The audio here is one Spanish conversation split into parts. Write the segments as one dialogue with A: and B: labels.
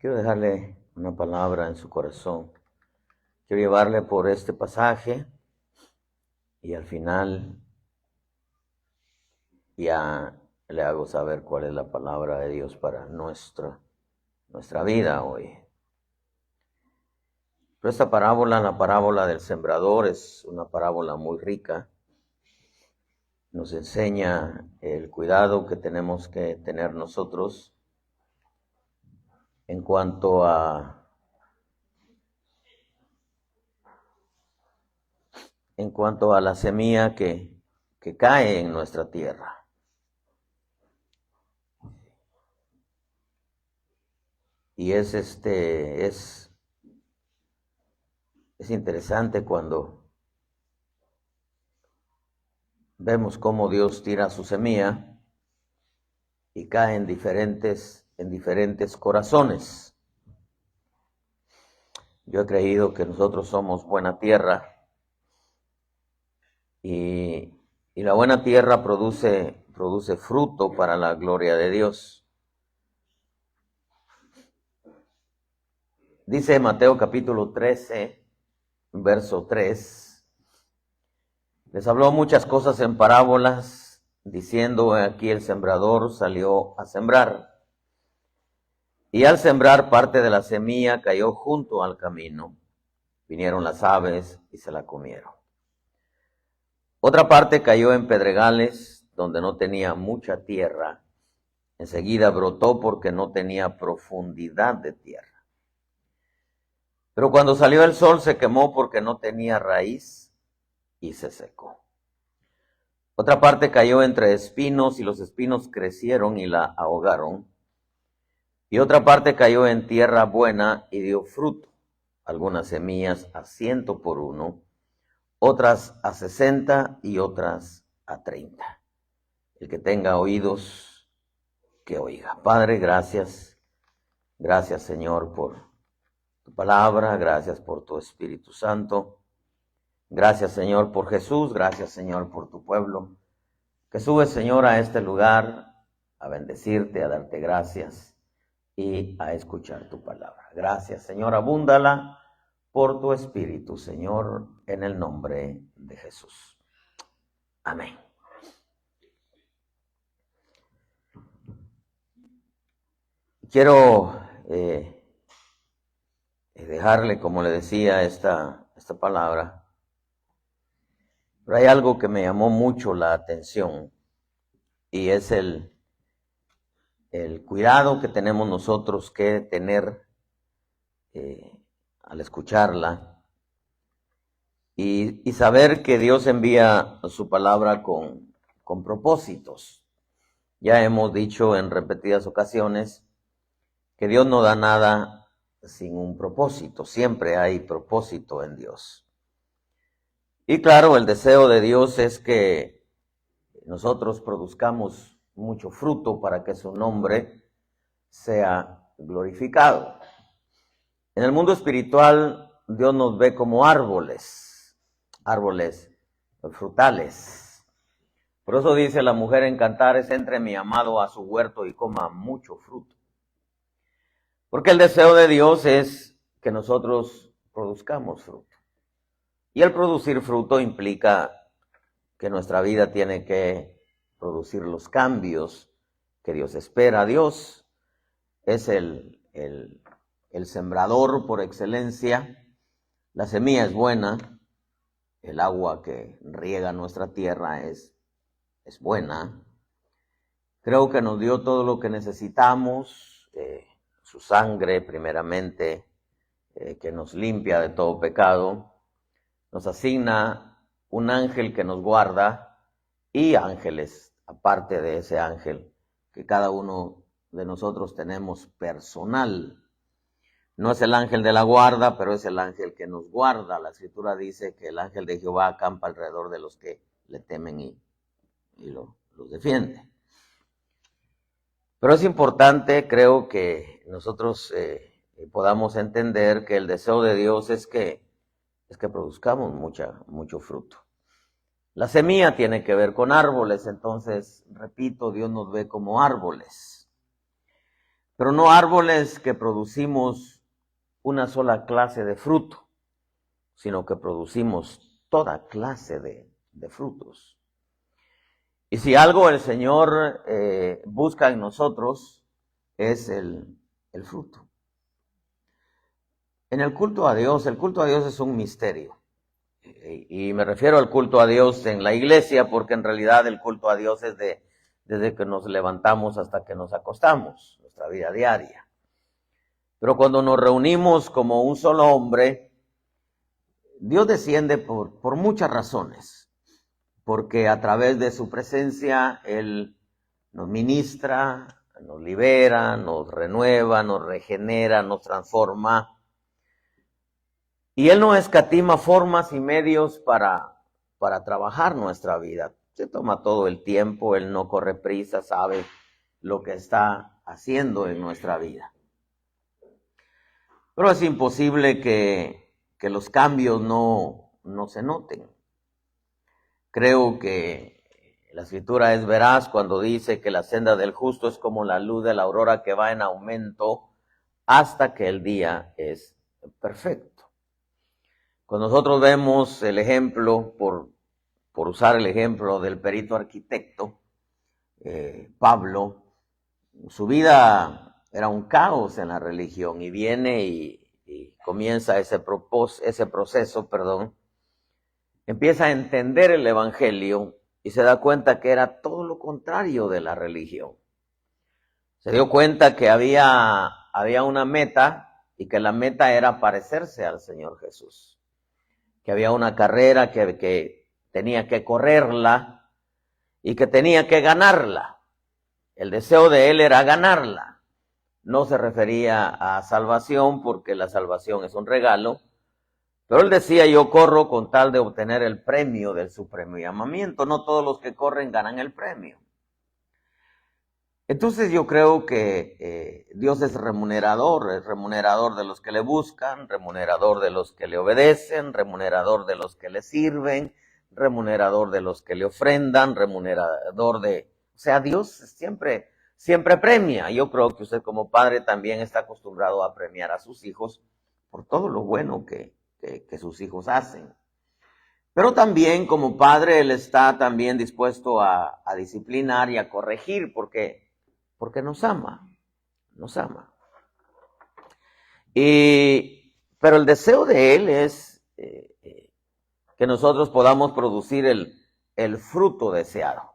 A: Quiero dejarle una palabra en su corazón. Quiero llevarle por este pasaje y al final ya le hago saber cuál es la palabra de Dios para nuestra vida hoy. Pero esta parábola, la parábola del sembrador, es una parábola muy rica. Nos enseña el cuidado que tenemos que tener nosotros en cuanto a la semilla que cae en nuestra tierra. Y es interesante cuando vemos cómo Dios tira su semilla y cae en diferentes corazones. Yo he creído que nosotros somos buena tierra y la buena tierra produce fruto para la gloria de Dios. Dice Mateo capítulo 13, verso 3. Les habló muchas cosas en parábolas, diciendo: aquí el sembrador salió a sembrar. Y al sembrar, parte de la semilla cayó junto al camino. Vinieron las aves y se la comieron. Otra parte cayó en pedregales, donde no tenía mucha tierra. Enseguida brotó porque no tenía profundidad de tierra. Pero cuando salió el sol se quemó porque no tenía raíz y se secó. Otra parte cayó entre espinos y los espinos crecieron y la ahogaron. Y otra parte cayó en tierra buena y dio fruto, algunas semillas a 100 por uno, otras a 60 y otras a 30. El que tenga oídos, que oiga. Padre, gracias. Gracias, Señor, por tu palabra. Gracias por tu Espíritu Santo. Gracias, Señor, por Jesús. Gracias, Señor, por tu pueblo. Que subes, Señor, a este lugar a bendecirte, a darte gracias y a escuchar tu palabra. Gracias, Señor, abúndala por tu Espíritu, Señor, en el nombre de Jesús. Amén. Quiero dejarle, como le decía, esta palabra, pero hay algo que me llamó mucho la atención y es el cuidado que tenemos nosotros que tener al escucharla y saber que Dios envía su palabra con propósitos. Ya hemos dicho en repetidas ocasiones que Dios no da nada sin un propósito, siempre hay propósito en Dios. Y claro, el deseo de Dios es que nosotros produzcamos mucho fruto para que su nombre sea glorificado. En el mundo espiritual, Dios nos ve como árboles frutales. Por eso dice la mujer en Cantares: entre mi amado a su huerto y coma mucho fruto. Porque el deseo de Dios es que nosotros produzcamos fruto. Y el producir fruto implica que nuestra vida tiene que producir los cambios que Dios espera. Dios es el sembrador por excelencia. La semilla es buena, el agua que riega nuestra tierra es buena. Creo que nos dio todo lo que necesitamos, su sangre primeramente, que nos limpia de todo pecado. Nos asigna un ángel que nos guarda y ángeles, aparte de ese ángel que cada uno de nosotros tenemos personal. No es el ángel de la guarda, pero es el ángel que nos guarda. La Escritura dice que el ángel de Jehová acampa alrededor de los que le temen y los defiende. Pero es importante, creo, que nosotros podamos entender que el deseo de Dios es que produzcamos mucho fruto. La semilla tiene que ver con árboles, entonces, repito, Dios nos ve como árboles. pero no árboles que producimos una sola clase de fruto, sino que producimos toda clase de frutos. Y si algo el Señor busca en nosotros, es el fruto. En el culto a Dios es un misterio. Y me refiero al culto a Dios en la iglesia, porque en realidad el culto a Dios es desde que nos levantamos hasta que nos acostamos, nuestra vida diaria. Pero cuando nos reunimos como un solo hombre, Dios desciende por muchas razones. Porque a través de su presencia, Él nos ministra, nos libera, nos renueva, nos regenera, nos transforma. Y Él no escatima formas y medios para trabajar nuestra vida. Se toma todo el tiempo, Él no corre prisa, sabe lo que está haciendo en nuestra vida. Pero es imposible que los cambios no se noten. Creo que la Escritura es veraz cuando dice que la senda del justo es como la luz de la aurora que va en aumento hasta que el día es perfecto. Cuando nosotros vemos el ejemplo, por usar el ejemplo del perito arquitecto, Pablo, su vida era un caos en la religión y viene y comienza ese proceso, empieza a entender el evangelio y se da cuenta que era todo lo contrario de la religión. Se dio cuenta que había una meta y que la meta era parecerse al Señor Jesús. Que había una carrera que tenía que correrla y que tenía que ganarla. El deseo de él era ganarla. No se refería a salvación porque la salvación es un regalo, pero él decía, yo corro con tal de obtener el premio del supremo llamamiento. No todos los que corren ganan el premio. Entonces yo creo que Dios es remunerador de los que le buscan, remunerador de los que le obedecen, remunerador de los que le sirven, remunerador de los que le ofrendan, o sea, Dios siempre premia. Yo creo que usted como padre también está acostumbrado a premiar a sus hijos por todo lo bueno que sus hijos hacen. Pero también como padre él está también dispuesto a disciplinar y a corregir porque nos ama. Pero el deseo de él es que nosotros podamos producir el fruto deseado.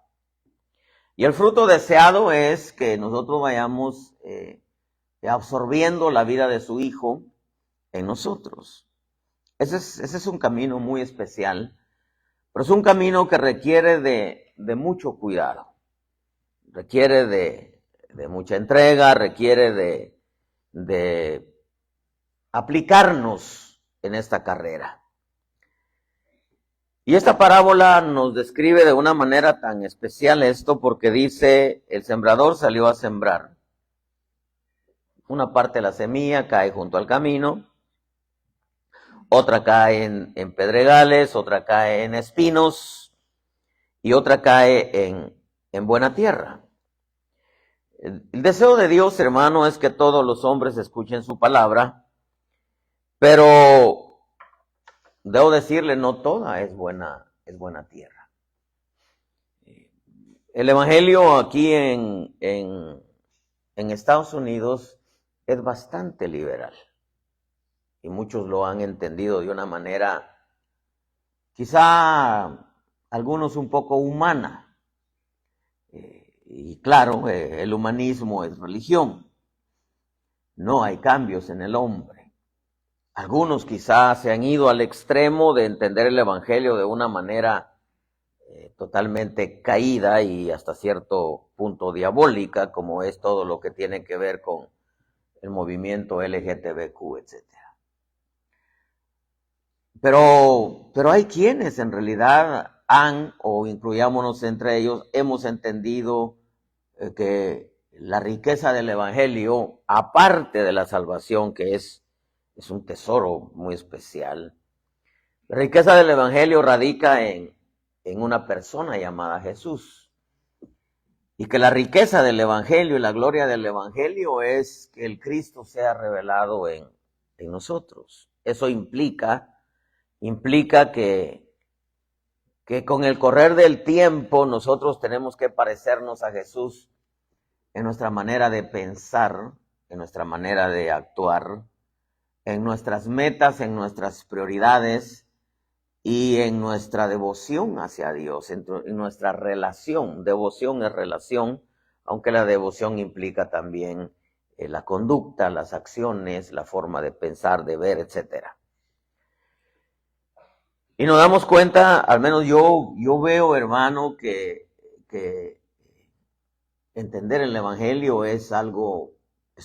A: Y el fruto deseado es que nosotros vayamos absorbiendo la vida de su hijo en nosotros. Ese es un camino muy especial, pero es un camino que requiere de mucho cuidado, requiere de mucha entrega, requiere de aplicarnos en esta carrera. Y esta parábola nos describe de una manera tan especial esto porque dice, el sembrador salió a sembrar. Una parte de la semilla cae junto al camino, otra cae en pedregales, otra cae en espinos y otra cae en buena tierra. El deseo de Dios, hermano, es que todos los hombres escuchen su palabra, pero debo decirle, no toda es buena tierra. El evangelio aquí en Estados Unidos es bastante liberal. Y muchos lo han entendido de una manera, quizá algunos un poco humana. Y claro, el humanismo es religión. No hay cambios en el hombre. Algunos quizás se han ido al extremo de entender el evangelio de una manera totalmente caída y hasta cierto punto diabólica, como es todo lo que tiene que ver con el movimiento LGTBQ, etc. Pero hay quienes en realidad o incluyámonos entre ellos, hemos entendido que la riqueza del evangelio, aparte de la salvación, que es un tesoro muy especial, la riqueza del evangelio radica en una persona llamada Jesús. Y que la riqueza del Evangelio y la gloria del Evangelio es que el Cristo sea revelado en nosotros. Eso implica que con el correr del tiempo nosotros tenemos que parecernos a Jesús en nuestra manera de pensar, en nuestra manera de actuar, en nuestras metas, en nuestras prioridades y en nuestra devoción hacia Dios, en nuestra relación. Devoción es relación, aunque la devoción implica también la conducta, las acciones, la forma de pensar, de ver, etcétera. Y nos damos cuenta, al menos yo veo, hermano, que entender el Evangelio es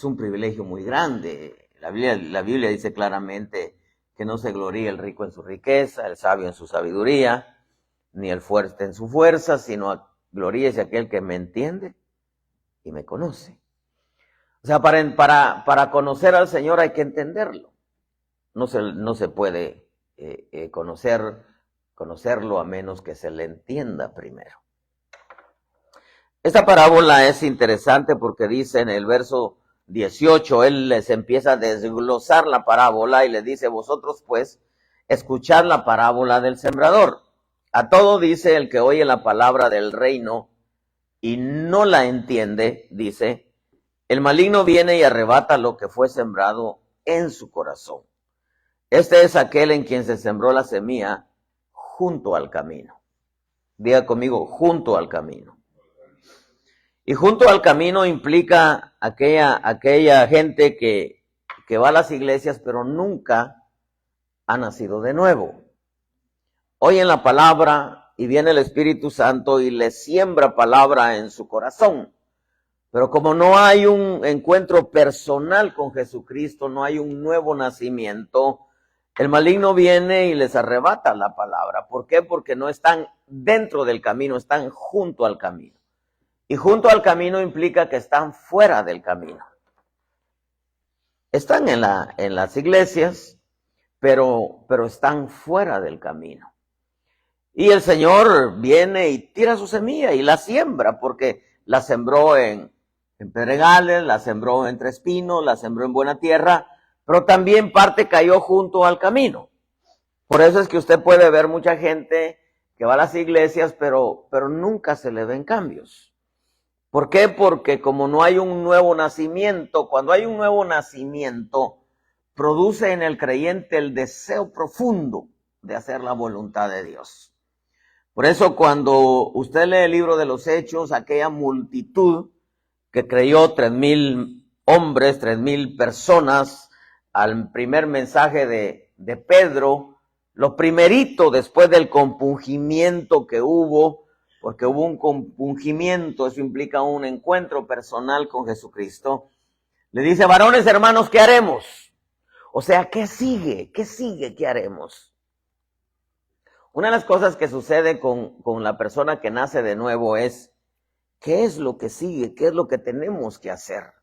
A: un privilegio muy grande. La Biblia dice claramente que no se gloríe el rico en su riqueza, el sabio en su sabiduría, ni el fuerte en su fuerza, sino gloríese aquel que me entiende y me conoce. O sea, para conocer al Señor hay que entenderlo. No se puede conocerlo a menos que se le entienda primero. Esta parábola es interesante porque dice en el verso 18, él les empieza a desglosar la parábola y les dice, vosotros pues, escuchad la parábola del sembrador. A todo dice el que oye la palabra del reino y no la entiende, dice, el maligno viene y arrebata lo que fue sembrado en su corazón. Este es aquel en quien se sembró la semilla junto al camino. Diga conmigo, junto al camino. Y junto al camino implica aquella gente que va a las iglesias, pero nunca ha nacido de nuevo. Oyen la palabra y viene el Espíritu Santo y les siembra palabra en su corazón. Pero como no hay un encuentro personal con Jesucristo, no hay un nuevo nacimiento, el maligno viene y les arrebata la palabra. ¿Por qué? Porque no están dentro del camino, están junto al camino. Y junto al camino implica que están fuera del camino. Están en las iglesias, pero están fuera del camino. Y el Señor viene y tira su semilla y la siembra, porque la sembró en pedregales, la sembró entre espinos, la sembró en buena tierra, pero también parte cayó junto al camino. Por eso es que usted puede ver mucha gente que va a las iglesias, pero nunca se le ven cambios. ¿Por qué? Porque como no hay un nuevo nacimiento, cuando hay un nuevo nacimiento, produce en el creyente el deseo profundo de hacer la voluntad de Dios. Por eso cuando usted lee el libro de los Hechos, aquella multitud que creyó 3,000 hombres, 3,000 personas al primer mensaje de Pedro, lo primerito después del compungimiento que hubo, porque hubo un compungimiento, eso implica un encuentro personal con Jesucristo, le dice, varones hermanos, ¿qué haremos? O sea, ¿qué sigue? ¿Qué sigue? ¿Qué haremos? Una de las cosas que sucede con la persona que nace de nuevo es, ¿qué es lo que sigue? ¿Qué es lo que tenemos que hacer?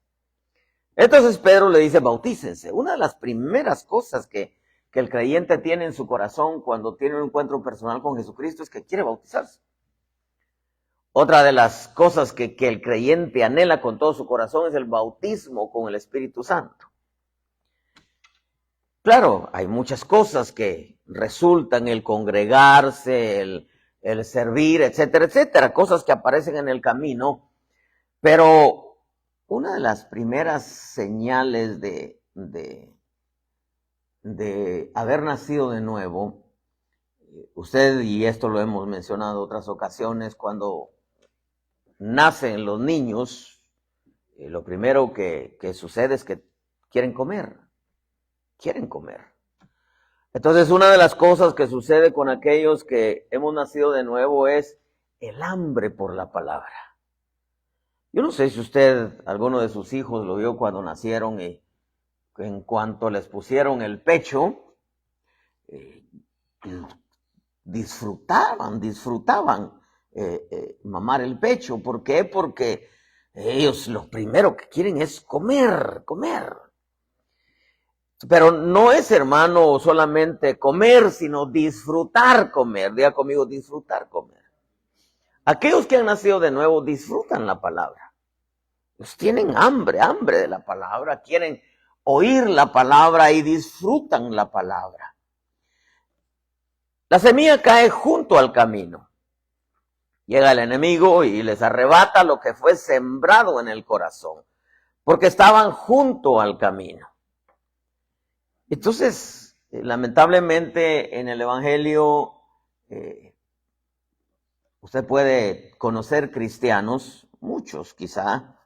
A: Entonces Pedro le dice, bautícense. Una de las primeras cosas que el creyente tiene en su corazón cuando tiene un encuentro personal con Jesucristo es que quiere bautizarse. Otra de las cosas que el creyente anhela con todo su corazón es el bautismo con el Espíritu Santo. Claro, hay muchas cosas que resultan el congregarse, el servir, etcétera, etcétera, cosas que aparecen en el camino, pero una de las primeras señales de haber nacido de nuevo, usted, y esto lo hemos mencionado en otras ocasiones, cuando nacen los niños, lo primero que sucede es que quieren comer. Entonces, una de las cosas que sucede con aquellos que hemos nacido de nuevo es el hambre por la palabra. Yo no sé si usted, alguno de sus hijos lo vio cuando nacieron y en cuanto les pusieron el pecho, disfrutaban mamar el pecho. ¿Por qué? Porque ellos lo primero que quieren es comer. Pero no es, hermano, solamente comer, sino disfrutar comer. Diga conmigo, disfrutar comer. Aquellos que han nacido de nuevo disfrutan la palabra. Pues tienen hambre de la palabra, quieren oír la palabra y disfrutan la palabra. La semilla cae junto al camino. Llega el enemigo y les arrebata lo que fue sembrado en el corazón, porque estaban junto al camino. Entonces, lamentablemente en el Evangelio, usted puede conocer cristianos, muchos quizá,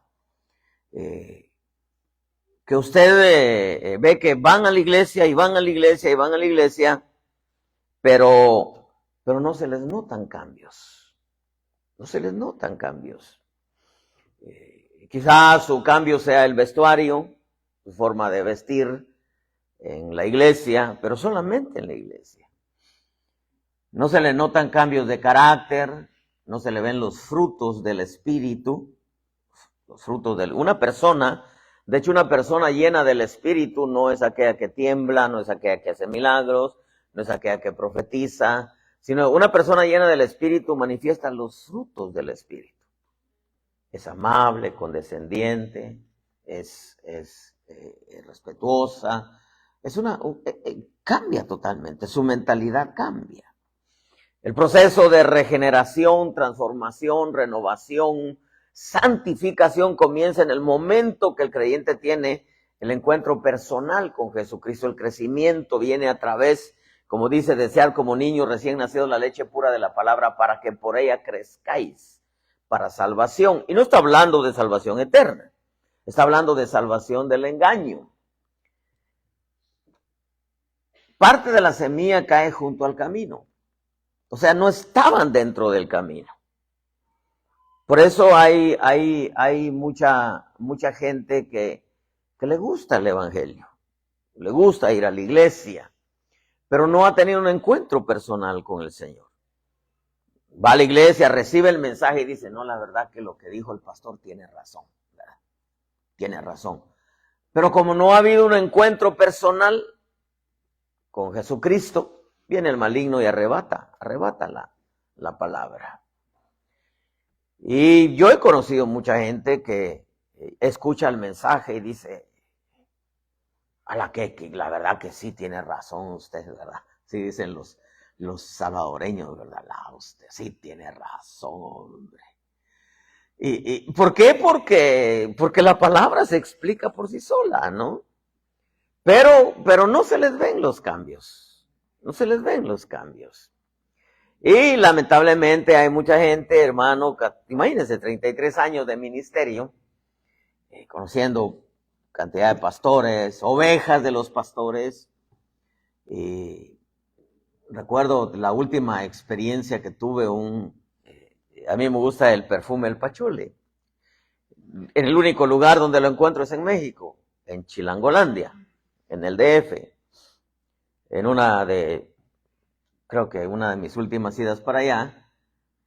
A: que usted ve que van a la iglesia y van a la iglesia y van a la iglesia, pero no se les notan cambios. No se les notan cambios. Quizás su cambio sea el vestuario, su forma de vestir en la iglesia, pero solamente en la iglesia. No se le notan cambios de carácter, no se le ven los frutos del espíritu, los frutos de una persona. De hecho, una persona llena del espíritu no es aquella que tiembla, no es aquella que hace milagros, no es aquella que profetiza, sino una persona llena del espíritu manifiesta los frutos del espíritu. Es amable, condescendiente, es respetuosa, cambia totalmente, su mentalidad cambia. El proceso de regeneración, transformación, renovación, santificación comienza en el momento que el creyente tiene el encuentro personal con Jesucristo. El crecimiento viene a través, como dice, desear como niños recién nacidos la leche pura de la palabra para que por ella crezcáis para salvación. Y no está hablando de salvación eterna, está hablando de salvación del engaño. Parte de la semilla cae junto al camino. O sea, no estaban dentro del camino. Por eso hay mucha gente que le gusta el evangelio, le gusta ir a la iglesia, pero no ha tenido un encuentro personal con el Señor. Va a la iglesia, recibe el mensaje y dice, no, la verdad que lo que dijo el pastor tiene razón, ¿verdad? Tiene razón. Pero como no ha habido un encuentro personal con Jesucristo, viene el maligno y arrebata la palabra. Y yo he conocido mucha gente que escucha el mensaje y dice, la verdad que sí tiene razón usted, ¿verdad? Sí dicen los salvadoreños, ¿verdad? Usted sí tiene razón, hombre. ¿Y por qué? Porque la palabra se explica por sí sola, ¿no? Pero no se les ven los cambios. No se les ven los cambios. Y lamentablemente hay mucha gente, hermano, imagínense, 33 años de ministerio, conociendo cantidad de pastores, ovejas de los pastores. Recuerdo la última experiencia que tuve, a mí me gusta el perfume El Pachole. En el único lugar donde lo encuentro es en México, en Chilangolandia, en el DF. Creo que una de mis últimas idas para allá,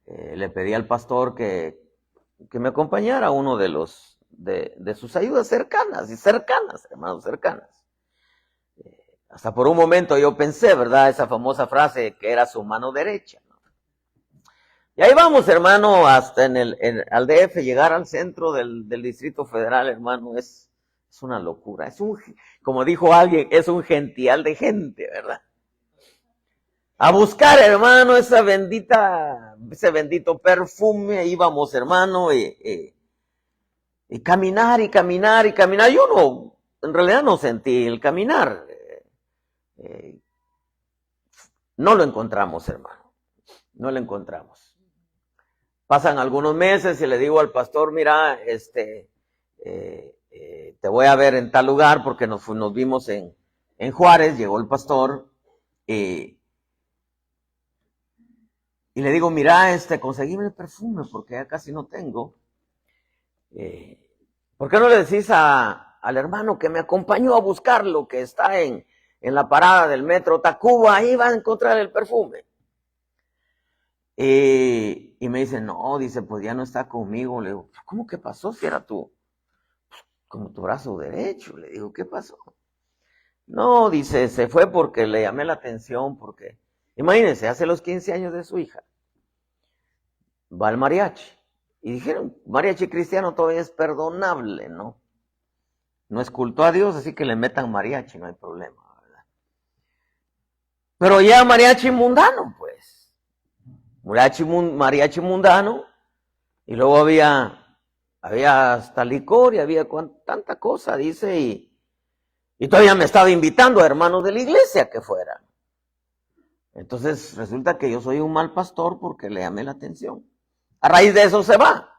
A: le pedí al pastor que me acompañara a uno de sus ayudas cercanas, hermanos, cercanas. Hasta por un momento yo pensé, ¿verdad? Esa famosa frase que era su mano derecha, ¿no? Y ahí vamos, hermano, hasta al DF, llegar al centro del Distrito Federal, hermano, es una locura. Como dijo alguien, es un gential de gente, ¿verdad? A buscar, hermano, ese bendito perfume, íbamos, hermano, y caminar. Yo en realidad no sentí el caminar. No lo encontramos, hermano. No lo encontramos. Pasan algunos meses y le digo al pastor, mira, te voy a ver en tal lugar porque nos vimos en Juárez, llegó el pastor, y le digo, mira, conseguime el perfume porque ya casi no tengo. ¿Por qué no le decís al hermano que me acompañó a buscarlo, que está en la parada del metro Tacuba, ahí va a encontrar el perfume? Y me dice, no, dice, pues ya no está conmigo. Le digo, ¿cómo que pasó si era tú? Como tu brazo derecho. Le digo, ¿qué pasó? No, dice, se fue porque le llamé la atención, porque, imagínense, hace los 15 años de su hija. va al mariachi. Y dijeron, mariachi cristiano todavía es perdonable, ¿no? No es culto a Dios, así que le metan mariachi, no hay problema, ¿verdad? Pero ya mariachi mundano, pues. Mariachi mundano, y luego había hasta licor y había tanta cosa, dice, y todavía me estaba invitando a hermanos de la iglesia que fueran. Entonces resulta que yo soy un mal pastor porque le llamé la atención. A raíz de eso se va.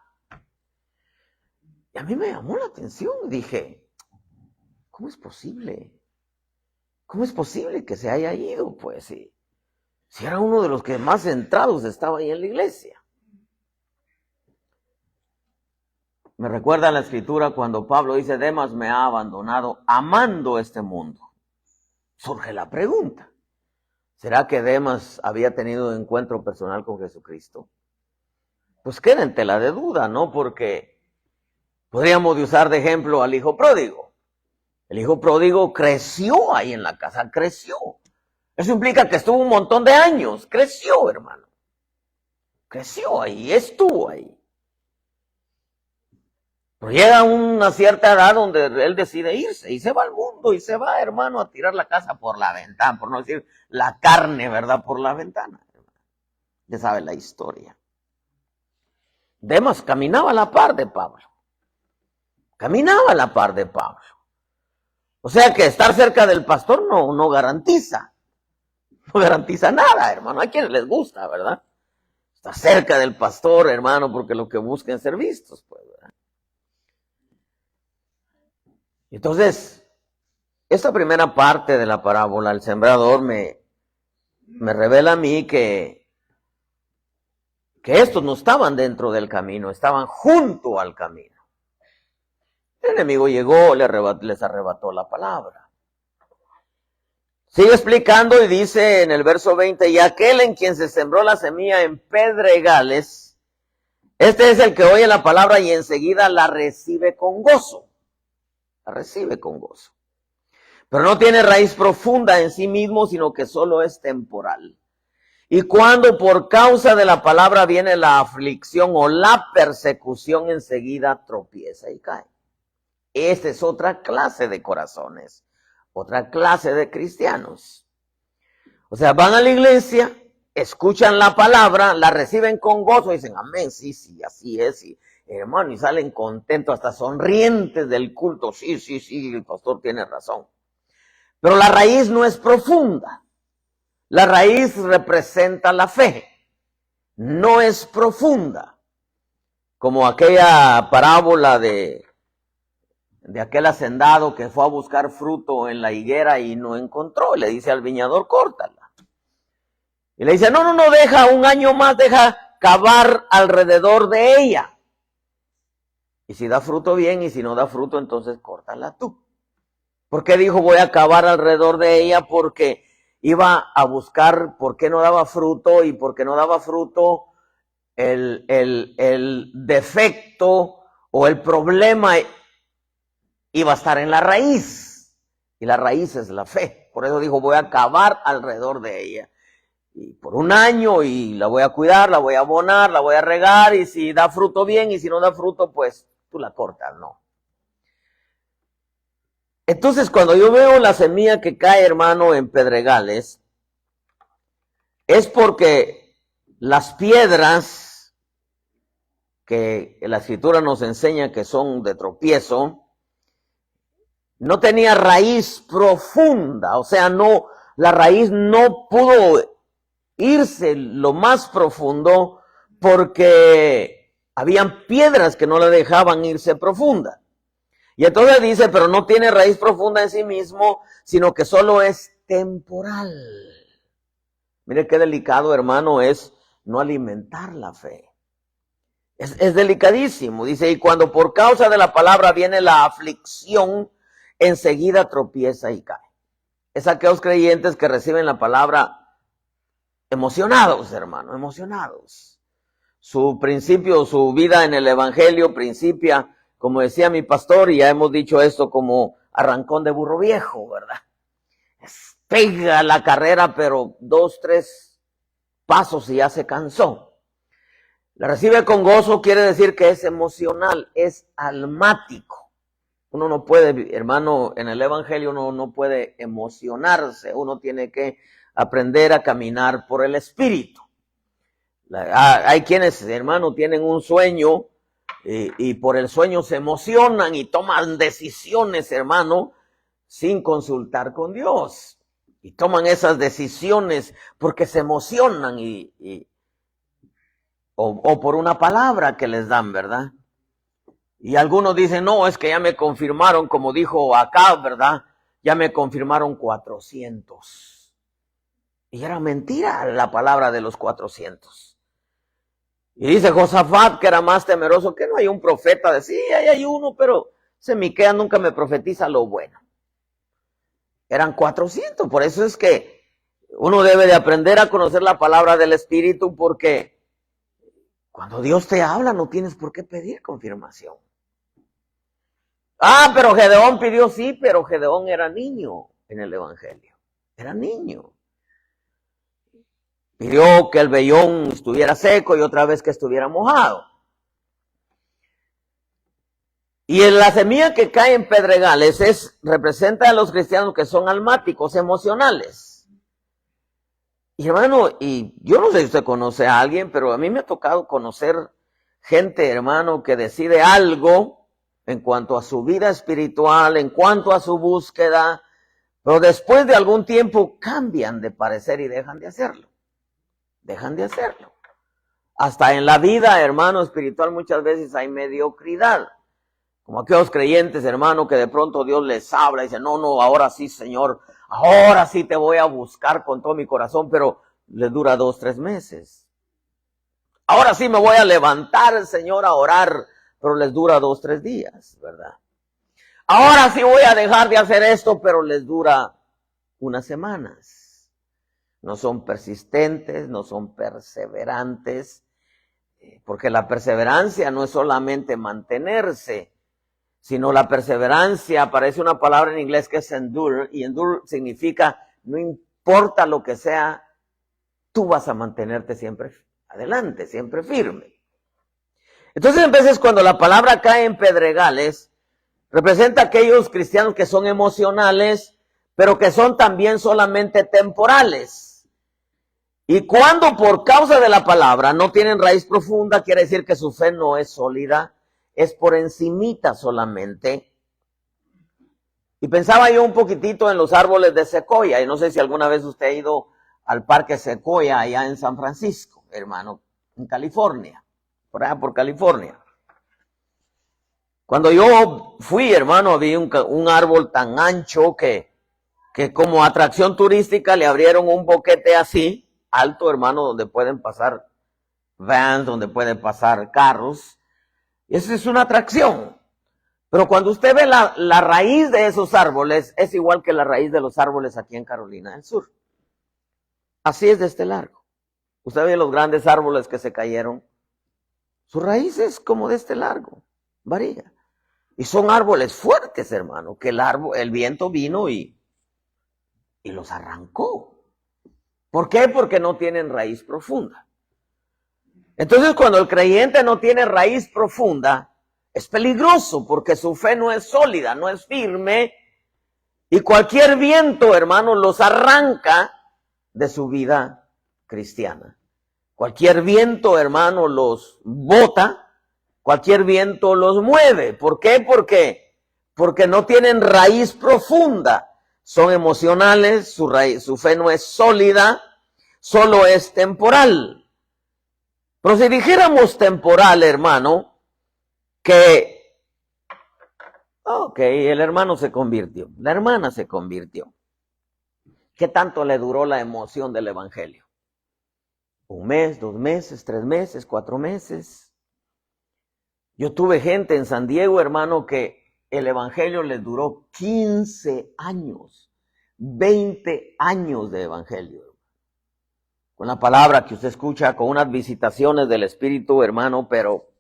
A: Y a mí me llamó la atención. Dije, ¿cómo es posible? ¿Cómo es posible que se haya ido? Pues si era uno de los que más centrados estaba ahí en la iglesia. Me recuerda la escritura cuando Pablo dice, Demas me ha abandonado amando este mundo. Surge la pregunta, ¿será que Demas había tenido un encuentro personal con Jesucristo? Pues queda en tela de duda, ¿no? Porque podríamos usar de ejemplo al hijo pródigo. El hijo pródigo creció ahí en la casa, creció. Eso implica que estuvo un montón de años, creció, hermano. Creció ahí, estuvo ahí. Pero llega una cierta edad donde él decide irse y se va al mundo y se va, hermano, a tirar la casa por la ventana, por no decir la carne, ¿verdad? Por la ventana. Ya sabe la historia. Demas caminaba a la par de Pablo. Caminaba a la par de Pablo. O sea que estar cerca del pastor no garantiza. No garantiza nada, hermano. Hay quienes les gusta, ¿verdad? Estar cerca del pastor, hermano, porque lo que buscan es ser vistos, pues, ¿verdad? Entonces, esta primera parte de la parábola, el sembrador, me revela a mí que estos no estaban dentro del camino, estaban junto al camino. El enemigo llegó, les arrebató la palabra. Sigue explicando y dice en el verso 20, y aquel en quien se sembró la semilla en pedregales, este es el que oye la palabra y enseguida la recibe con gozo. La recibe con gozo. Pero no tiene raíz profunda en sí mismo, sino que solo es temporal. Y cuando por causa de la palabra viene la aflicción o la persecución, enseguida tropieza y cae. Esta es otra clase de corazones, otra clase de cristianos. O sea, van a la iglesia, escuchan la palabra, la reciben con gozo y dicen, amén, sí, así es, y, hermano, y salen contentos, hasta sonrientes del culto. Sí, el pastor tiene razón. Pero la raíz no es profunda. La raíz representa la fe. No es profunda. Como aquella parábola de aquel hacendado que fue a buscar fruto en la higuera y no encontró. Le dice al viñador, córtala. Y le dice, no, deja un año más, deja cavar alrededor de ella. Y si da fruto, bien, y si no da fruto, entonces córtala tú. ¿Por qué dijo voy a cavar alrededor de ella? Porque iba a buscar por qué no daba fruto, y porque no daba fruto el defecto o el problema iba a estar en la raíz. Y la raíz es la fe. Por eso dijo voy a cavar alrededor de ella. Y por un año, y la voy a cuidar, la voy a abonar, la voy a regar, y si da fruto, bien, y si no da fruto, pues tú la cortas, no. Entonces, cuando yo veo la semilla que cae, hermano, en pedregales, es porque las piedras que la escritura nos enseña que son de tropiezo, no tenía raíz profunda, o sea, la raíz no pudo irse lo más profundo porque habían piedras que no la dejaban irse profunda. Y entonces dice, pero no tiene raíz profunda en sí mismo, sino que solo es temporal. Mire qué delicado, hermano, es no alimentar la fe. Es delicadísimo. Dice, y cuando por causa de la palabra viene la aflicción, enseguida tropieza y cae. Es aquellos creyentes que reciben la palabra emocionados, hermano, emocionados. Su principio, su vida en el evangelio principia, como decía mi pastor, y ya hemos dicho esto, como arrancón de burro viejo, ¿verdad? Pega la carrera, pero 2, 3 pasos y ya se cansó. La recibe con gozo quiere decir que es emocional, es almático. Uno no puede, hermano, en el Evangelio uno no puede emocionarse, uno tiene que aprender a caminar por el Espíritu. Hay quienes, hermano, tienen un sueño y por el sueño se emocionan y toman decisiones, hermano, sin consultar con Dios. Y toman esas decisiones porque se emocionan o por una palabra que les dan, ¿verdad? Y algunos dicen, no, es que ya me confirmaron, como dijo acá, ¿verdad? Ya me confirmaron 400. Y era mentira la palabra de los 400. Y dice Josafat, que era más temeroso, que no hay un profeta. Decía, sí, ahí hay uno, pero ese Miqueas nunca me profetiza lo bueno. Eran 400, por eso es que uno debe de aprender a conocer la palabra del Espíritu, porque cuando Dios te habla no tienes por qué pedir confirmación. Ah, pero Gedeón pidió, sí, pero Gedeón era niño en el Evangelio. Era niño. Pidió que el vellón estuviera seco y otra vez que estuviera mojado. Y en la semilla que cae en pedregales representa a los cristianos que son almáticos, emocionales. Y hermano, y yo no sé si usted conoce a alguien, pero a mí me ha tocado conocer gente, hermano, que decide algo en cuanto a su vida espiritual, en cuanto a su búsqueda, pero después de algún tiempo cambian de parecer y dejan de hacerlo. Dejan de hacerlo. Hasta en la vida, hermano, espiritual muchas veces hay mediocridad. Como aquellos creyentes, hermano, que de pronto Dios les habla y dice, no, ahora sí, Señor, ahora sí te voy a buscar con todo mi corazón, pero le dura 2, 3 meses. Ahora sí me voy a levantar, Señor, a orar, pero les dura 2, 3 días, ¿verdad? Ahora sí voy a dejar de hacer esto, pero les dura unas semanas. No son persistentes, no son perseverantes, porque la perseverancia no es solamente mantenerse, sino la perseverancia, aparece una palabra en inglés que es endure, y endure significa no importa lo que sea, tú vas a mantenerte siempre adelante, siempre firme. Entonces, en veces cuando la palabra cae en pedregales, representa a aquellos cristianos que son emocionales, pero que son también solamente temporales. Y cuando por causa de la palabra no tienen raíz profunda, quiere decir que su fe no es sólida, es por encimita solamente. Y pensaba yo un poquitito en los árboles de secoya, y no sé si alguna vez usted ha ido al parque Secoya allá en San Francisco, hermano, en California, por allá por California. Cuando yo fui, hermano, había un árbol tan ancho que como atracción turística le abrieron un boquete así, alto, hermano, donde pueden pasar vans, donde pueden pasar carros. Y esa es una atracción. Pero cuando usted ve la raíz de esos árboles, es igual que la raíz de los árboles aquí en Carolina del Sur. Así es de este largo. Usted ve los grandes árboles que se cayeron. Su raíz es como de este largo, varía. Y son árboles fuertes, hermano, que el viento vino y los arrancó. ¿Por qué? Porque no tienen raíz profunda. Entonces, cuando el creyente no tiene raíz profunda, es peligroso porque su fe no es sólida, no es firme, y cualquier viento, hermano, los arranca de su vida cristiana. Cualquier viento, hermano, los bota, cualquier viento los mueve. ¿Por qué? Porque no tienen raíz profunda. Son emocionales, su fe no es sólida, solo es temporal. Pero si dijéramos temporal, hermano, el hermano se convirtió, la hermana se convirtió. ¿Qué tanto le duró la emoción del evangelio? 1 mes, 2 meses, 3 meses, 4 meses. Yo tuve gente en San Diego, hermano, que el evangelio les duró 15 años, 20 años de evangelio. Con la palabra que usted escucha, con unas visitaciones del Espíritu, hermano, pero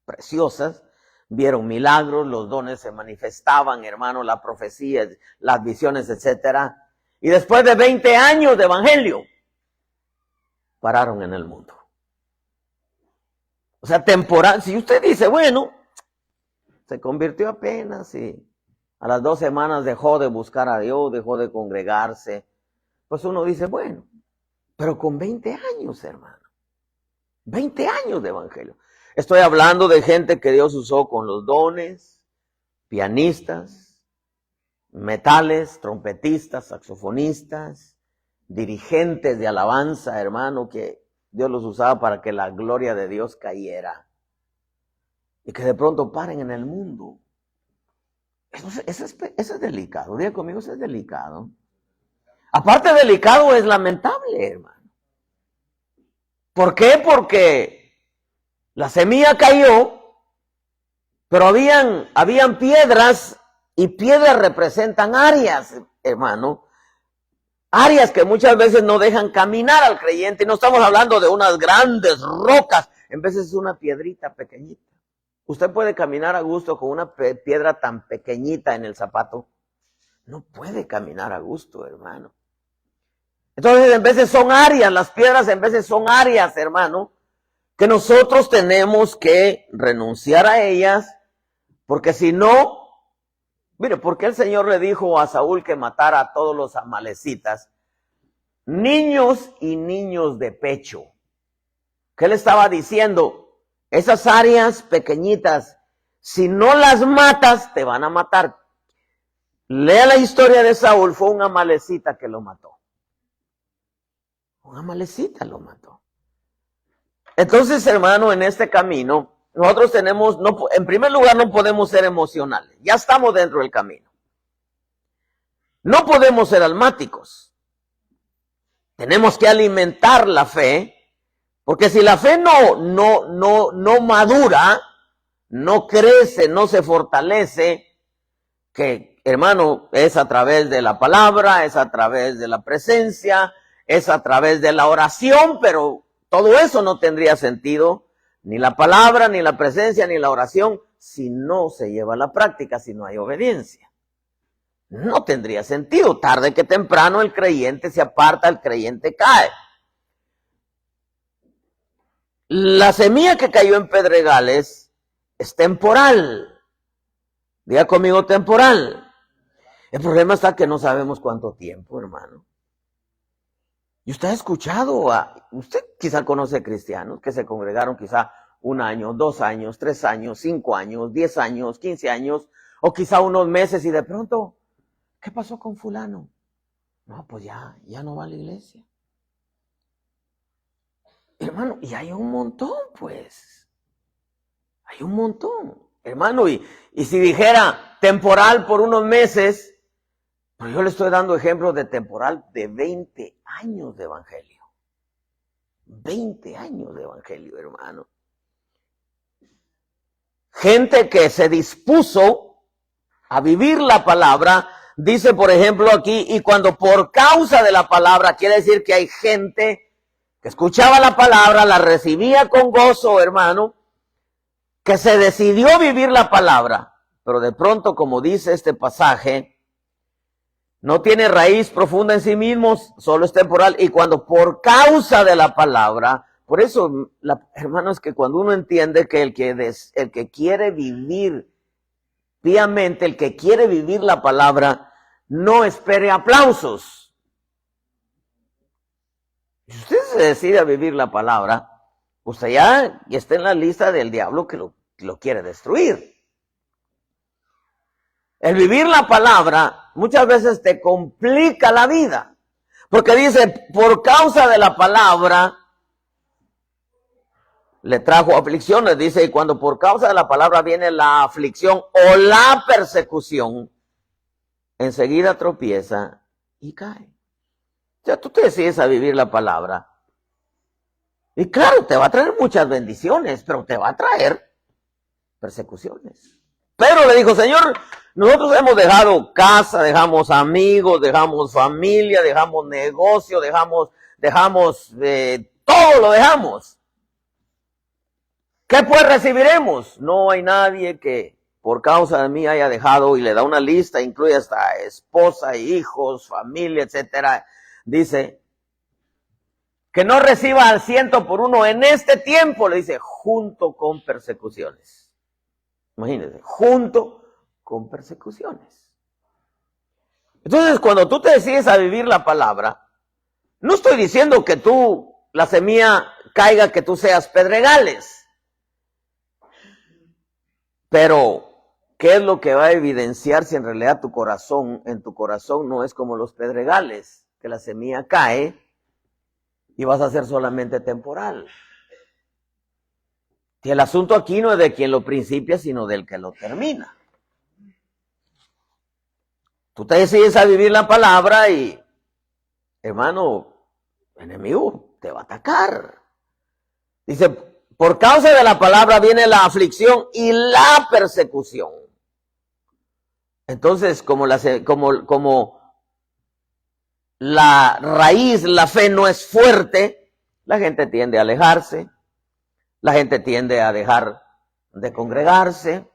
A: preciosas. Vieron milagros, los dones se manifestaban, hermano, la profecía, las visiones, etcétera. Y después de 20 años de evangelio, pararon en el mundo. O sea, temporal. Si usted dice, bueno, se convirtió apenas y a las 2 semanas dejó de buscar a Dios, dejó de congregarse, pues uno dice, bueno, pero con 20 años, hermano. 20 años de evangelio. Estoy hablando de gente que Dios usó con los dones, pianistas, metales, trompetistas, saxofonistas, dirigentes de alabanza, hermano, que Dios los usaba para que la gloria de Dios cayera. Y que de pronto paren en el mundo. Eso es delicado. Diga conmigo, eso es delicado. Aparte de delicado, es lamentable, hermano. ¿Por qué? Porque la semilla cayó, pero habían piedras, y piedras representan áreas, hermano. Áreas que muchas veces no dejan caminar al creyente. Y no estamos hablando de unas grandes rocas. En veces es una piedrita pequeñita. Usted puede caminar a gusto con una piedra tan pequeñita en el zapato. No puede caminar a gusto, hermano. Entonces, en veces son áreas, las piedras en veces son áreas, hermano, que nosotros tenemos que renunciar a ellas, porque si no, mire, porque el Señor le dijo a Saúl que matara a todos los amalecitas, niños y niños de pecho. ¿Qué le estaba diciendo? Esas áreas pequeñitas, si no las matas, te van a matar. Lea la historia de Saúl, fue un amalecita que lo mató. Un amalecita lo mató. Entonces, hermano, en este camino, nosotros tenemos, en primer lugar, no podemos ser emocionales. Ya estamos dentro del camino. No podemos ser almáticos. Tenemos que alimentar la fe, porque si la fe no madura, no crece, no se fortalece, que, hermano, es a través de la palabra, es a través de la presencia, es a través de la oración, pero todo eso no tendría sentido, ni la palabra, ni la presencia, ni la oración, si no se lleva a la práctica, si no hay obediencia. No tendría sentido. Tarde que temprano el creyente se aparta, el creyente cae. La semilla que cayó en pedregales es temporal. Diga conmigo, temporal. El problema está que no sabemos cuánto tiempo, hermano. Y usted ha escuchado, usted quizá conoce cristianos que se congregaron quizá 1 año, 2 años, 3 años, 5 años, 10 años, 15 años, o quizá unos meses y de pronto, ¿qué pasó con fulano? No, pues ya no va a la iglesia. Hermano, y hay un montón, pues. Hay un montón, hermano, y si dijera temporal por unos meses, pero yo le estoy dando ejemplos de temporal de 20 años de evangelio. 20 años de evangelio, hermano. Gente que se dispuso a vivir la palabra, dice por ejemplo aquí, y cuando por causa de la palabra, quiere decir que hay gente que escuchaba la palabra, la recibía con gozo, hermano, que se decidió vivir la palabra, pero de pronto, como dice este pasaje, no tiene raíz profunda en sí mismos, solo es temporal. Y cuando por causa de la palabra, por eso, hermanos, que cuando uno entiende que el que quiere vivir piamente, el que quiere vivir la palabra, no espere aplausos. Si usted se decide a vivir la palabra, usted ya está en la lista del diablo que lo quiere destruir. El vivir la palabra muchas veces te complica la vida. Porque dice, por causa de la palabra, le trajo aflicciones. Dice, y cuando por causa de la palabra viene la aflicción o la persecución, enseguida tropieza y cae. O sea, tú te decides a vivir la palabra. Y claro, te va a traer muchas bendiciones, pero te va a traer persecuciones. Pero le dijo, Señor, nosotros hemos dejado casa, dejamos amigos, dejamos familia, dejamos negocio, dejamos todo lo dejamos. ¿Qué pues recibiremos? No hay nadie que por causa de mí haya dejado, y le da una lista, incluye hasta esposa, hijos, familia, etcétera. Dice que no reciba al 100 por 1 en este tiempo, le dice, junto con persecuciones. Imagínense, junto con persecuciones. Entonces, cuando tú te decides a vivir la palabra, no estoy diciendo que tú, la semilla caiga, que tú seas pedregales. Pero, ¿qué es lo que va a evidenciar si en realidad en tu corazón no es como los pedregales? Que la semilla cae y vas a ser solamente temporal. Que el asunto aquí no es de quien lo principia, sino del que lo termina. Tú te decides a vivir la palabra y, hermano, enemigo te va a atacar. Dice, por causa de la palabra viene la aflicción y la persecución. Entonces, como la raíz, la fe no es fuerte, la gente tiende a alejarse, la gente tiende a dejar de congregarse.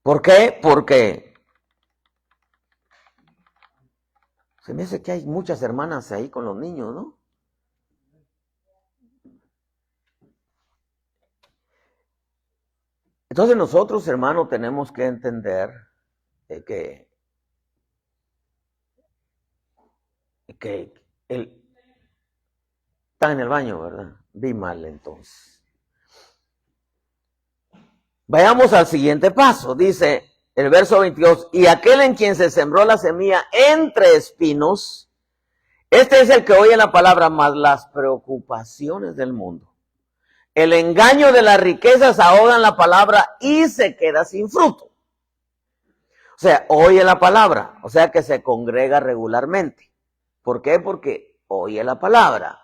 A: ¿Por qué? Porque se me hace que hay muchas hermanas ahí con los niños, ¿no? Entonces nosotros, hermanos, tenemos que entender que está en el baño, ¿verdad? Vi mal entonces. Vayamos al siguiente paso. Dice el verso 22, y aquel en quien se sembró la semilla entre espinos, este es el que oye la palabra, mas las preocupaciones del mundo, el engaño de las riquezas ahogan la palabra y se queda sin fruto. O sea, oye la palabra, o sea que se congrega regularmente. ¿Por qué? Porque oye la palabra.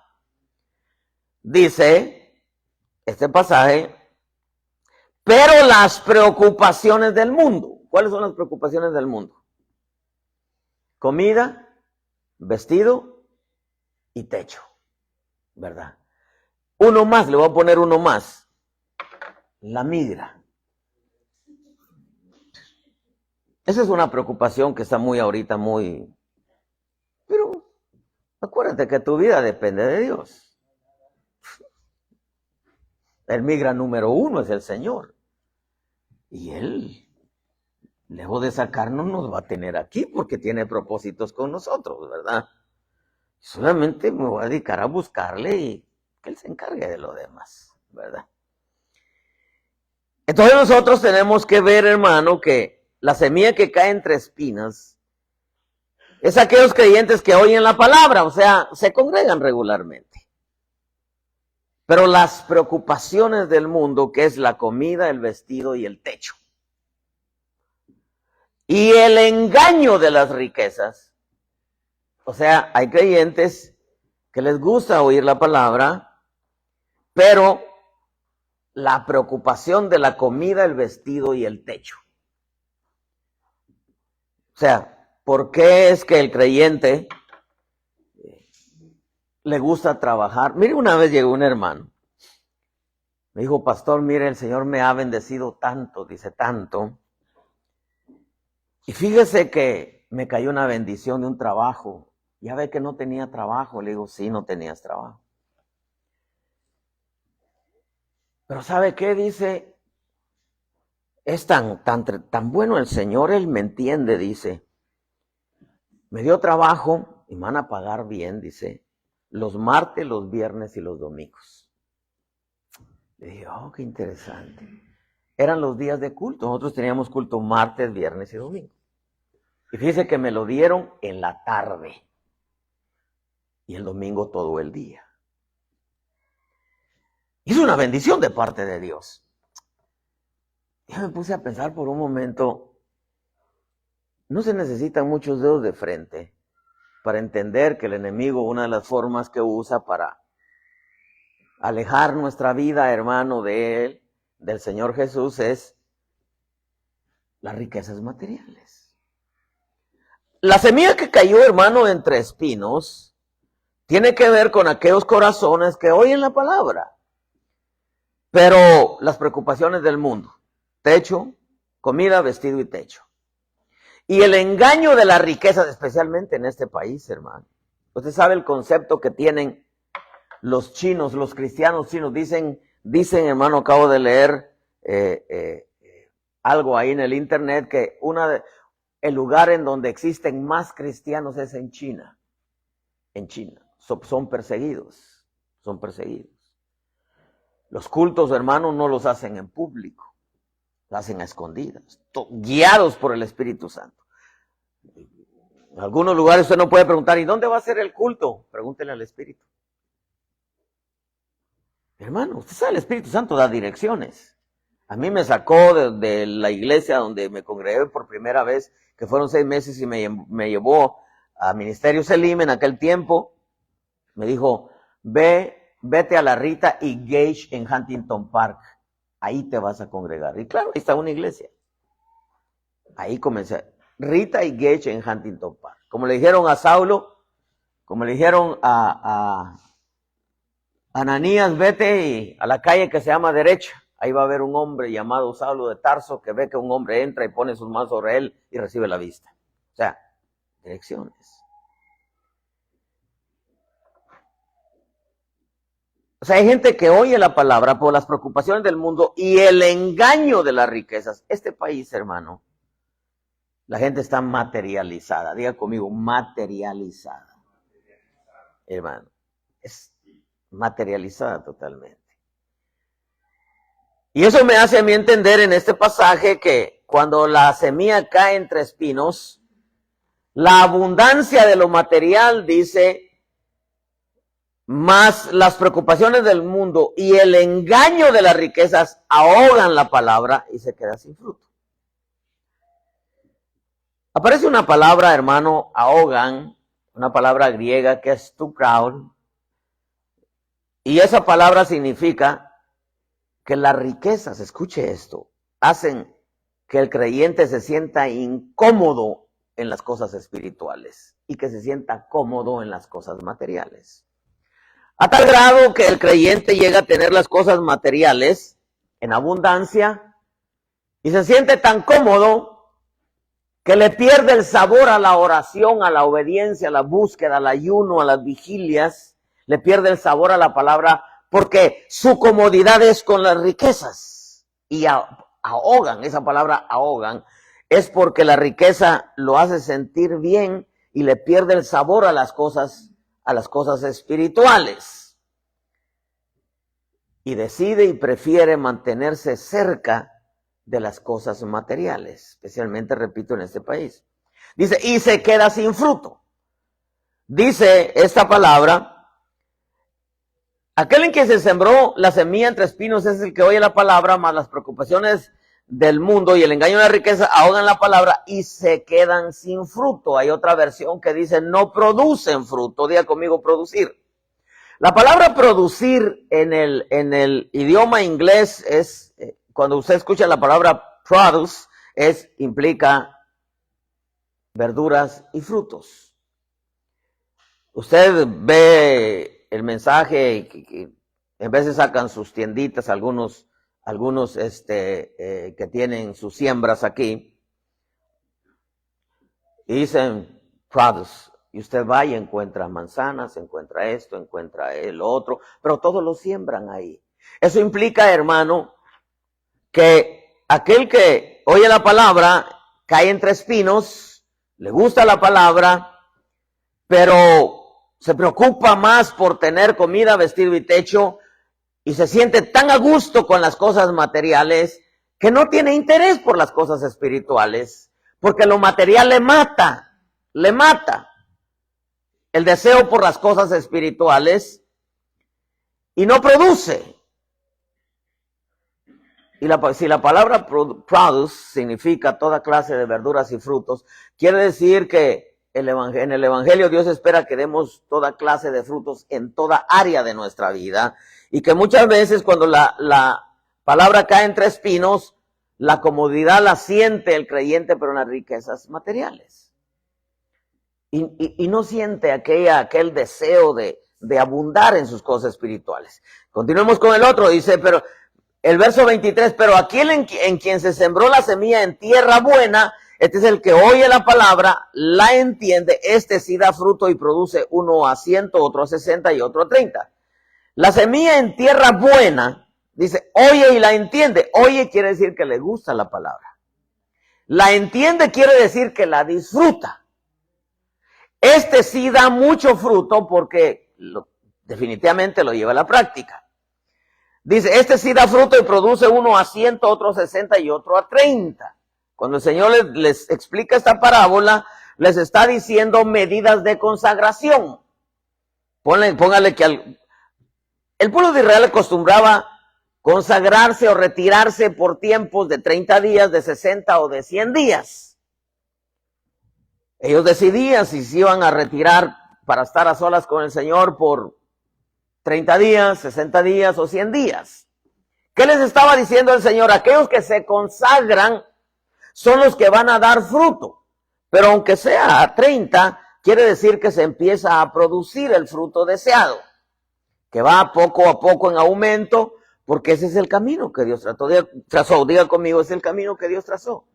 A: Dice este pasaje, pero las preocupaciones del mundo. ¿Cuáles son las preocupaciones del mundo? Comida, vestido y techo, ¿verdad? Uno más, le voy a poner uno más. La migra. Esa es una preocupación que está ahorita muy... Pero acuérdate que tu vida depende de Dios. El migra número 1 es el Señor. Y Él, lejos de sacarnos, nos va a tener aquí porque tiene propósitos con nosotros, ¿verdad? Solamente me voy a dedicar a buscarle y que Él se encargue de lo demás, ¿verdad? Entonces nosotros tenemos que ver, hermano, que la semilla que cae entre espinas es aquellos creyentes que oyen la palabra, o sea, se congregan regularmente. Pero las preocupaciones del mundo, que es la comida, el vestido y el techo, y el engaño de las riquezas, o sea, hay creyentes que les gusta oír la palabra, pero la preocupación de la comida, el vestido y el techo. O sea, ¿por qué es que el creyente le gusta trabajar? Mire, una vez llegó un hermano, me dijo, pastor, mire, el Señor me ha bendecido tanto, dice tanto, y fíjese que me cayó una bendición de un trabajo. Ya ve que no tenía trabajo. Le digo, sí, no tenías trabajo. Pero ¿sabe qué? Dice, es tan bueno el Señor, Él me entiende, dice. Me dio trabajo y me van a pagar bien, dice, los martes, los viernes y los domingos. Le dije, oh, qué interesante. Eran los días de culto. Nosotros teníamos culto martes, viernes y domingo. Y fíjese que me lo dieron en la tarde. Y el domingo todo el día. Es una bendición de parte de Dios. Yo me puse a pensar por un momento, no se necesitan muchos dedos de frente para entender que el enemigo, una de las formas que usa para alejar nuestra vida, hermano, de él, del Señor Jesús, es las riquezas materiales. La semilla que cayó, hermano, entre espinos, tiene que ver con aquellos corazones que oyen la palabra, pero las preocupaciones del mundo, techo, comida, vestido y techo. Y el engaño de las riquezas, especialmente en este país, hermano. Usted sabe el concepto que tienen los chinos, los cristianos chinos, dicen, hermano, acabo de leer algo ahí en el internet, que el lugar en donde existen más cristianos es en China. En China. Son perseguidos. Los cultos, hermanos, no los hacen en público. Los hacen a escondidas, guiados por el Espíritu Santo. En algunos lugares usted no puede preguntar, ¿y dónde va a ser el culto? Pregúntele al Espíritu. Hermano, usted sabe, el Espíritu Santo da direcciones. A mí me sacó de la iglesia donde me congregué por primera vez, que fueron 6 meses, y me llevó a Ministerio Selim en aquel tiempo. Me dijo, vete a la Rita y Gage en Huntington Park. Ahí te vas a congregar. Y claro, ahí está una iglesia. Ahí comencé. Rita y Gage en Huntington Park. Como le dijeron a Saulo, como le dijeron a Ananías, vete a la calle que se llama Derecha. Ahí va a haber un hombre llamado Saulo de Tarso que ve que un hombre entra y pone sus manos sobre él y recibe la vista. O sea, direcciones. O sea, hay gente que oye la palabra por las preocupaciones del mundo y el engaño de las riquezas. Este país, hermano, la gente está materializada. Diga conmigo, materializada. Hermano, es materializada totalmente. Y eso me hace a mí entender en este pasaje que cuando la semilla cae entre espinos, la abundancia de lo material, dice, más las preocupaciones del mundo y el engaño de las riquezas ahogan la palabra y se queda sin fruto. Aparece una palabra, hermano, ahogan, una palabra griega que es tukraul, y esa palabra significa que las riquezas, escuche esto, hacen que el creyente se sienta incómodo en las cosas espirituales y que se sienta cómodo en las cosas materiales. A tal grado que el creyente llega a tener las cosas materiales en abundancia y se siente tan cómodo que le pierde el sabor a la oración, a la obediencia, a la búsqueda, al ayuno, a las vigilias, le pierde el sabor a la palabra porque su comodidad es con las riquezas y ahogan, esa palabra ahogan, es porque la riqueza lo hace sentir bien y le pierde el sabor a las cosas espirituales. Y decide y prefiere mantenerse cerca de las cosas materiales, especialmente, repito, en este país. Dice, y se queda sin fruto. Dice esta palabra, aquel en quien se sembró la semilla entre espinos es el que oye la palabra, más las preocupaciones del mundo y el engaño de la riqueza ahogan la palabra y se quedan sin fruto. Hay otra versión que dice no producen fruto. Diga conmigo producir. La palabra producir en el idioma inglés es, cuando usted escucha la palabra produce, implica verduras y frutos. Usted ve el mensaje que en veces sacan sus tienditas, algunos que tienen sus siembras aquí, y dicen produce. Y usted va y encuentra manzanas, encuentra esto, encuentra el otro, pero todos lo siembran ahí. Eso implica, hermano, que aquel que oye la palabra cae entre espinos, le gusta la palabra, pero se preocupa más por tener comida, vestido y techo, y se siente tan a gusto con las cosas materiales que no tiene interés por las cosas espirituales, porque lo material le mata el deseo por las cosas espirituales y no produce. Y si la palabra produce significa toda clase de verduras y frutos, quiere decir que en el Evangelio Dios espera que demos toda clase de frutos en toda área de nuestra vida y que muchas veces cuando la palabra cae entre espinos, la comodidad la siente el creyente, pero en las riquezas materiales. Y no siente aquel deseo de abundar en sus cosas espirituales. Continuemos con el otro, dice, pero el verso 23, pero aquel en quien se sembró la semilla en tierra buena, este es el que oye la palabra, la entiende, este sí da fruto y produce uno a 100, otro a 60 y otro a 30. La semilla en tierra buena, dice, oye y la entiende. Oye quiere decir que le gusta la palabra. La entiende quiere decir que la disfruta. Este sí da mucho fruto porque definitivamente lo lleva a la práctica. Dice, este sí da fruto y produce uno a 100, otro a 60 y otro a 30. Cuando el Señor les explica esta parábola, les está diciendo medidas de consagración. Póngale que el pueblo de Israel acostumbraba consagrarse o retirarse por tiempos de 30 días, de 60 o de 100 días. Ellos decidían si se iban a retirar para estar a solas con el Señor por 30 días, 60 días o 100 días. ¿Qué les estaba diciendo el Señor? Aquellos que se consagran son los que van a dar fruto. Pero aunque sea a 30, quiere decir que se empieza a producir el fruto deseado, que va poco a poco en aumento, porque ese es el camino que Dios trazó. Diga conmigo, es el camino que Dios trazó.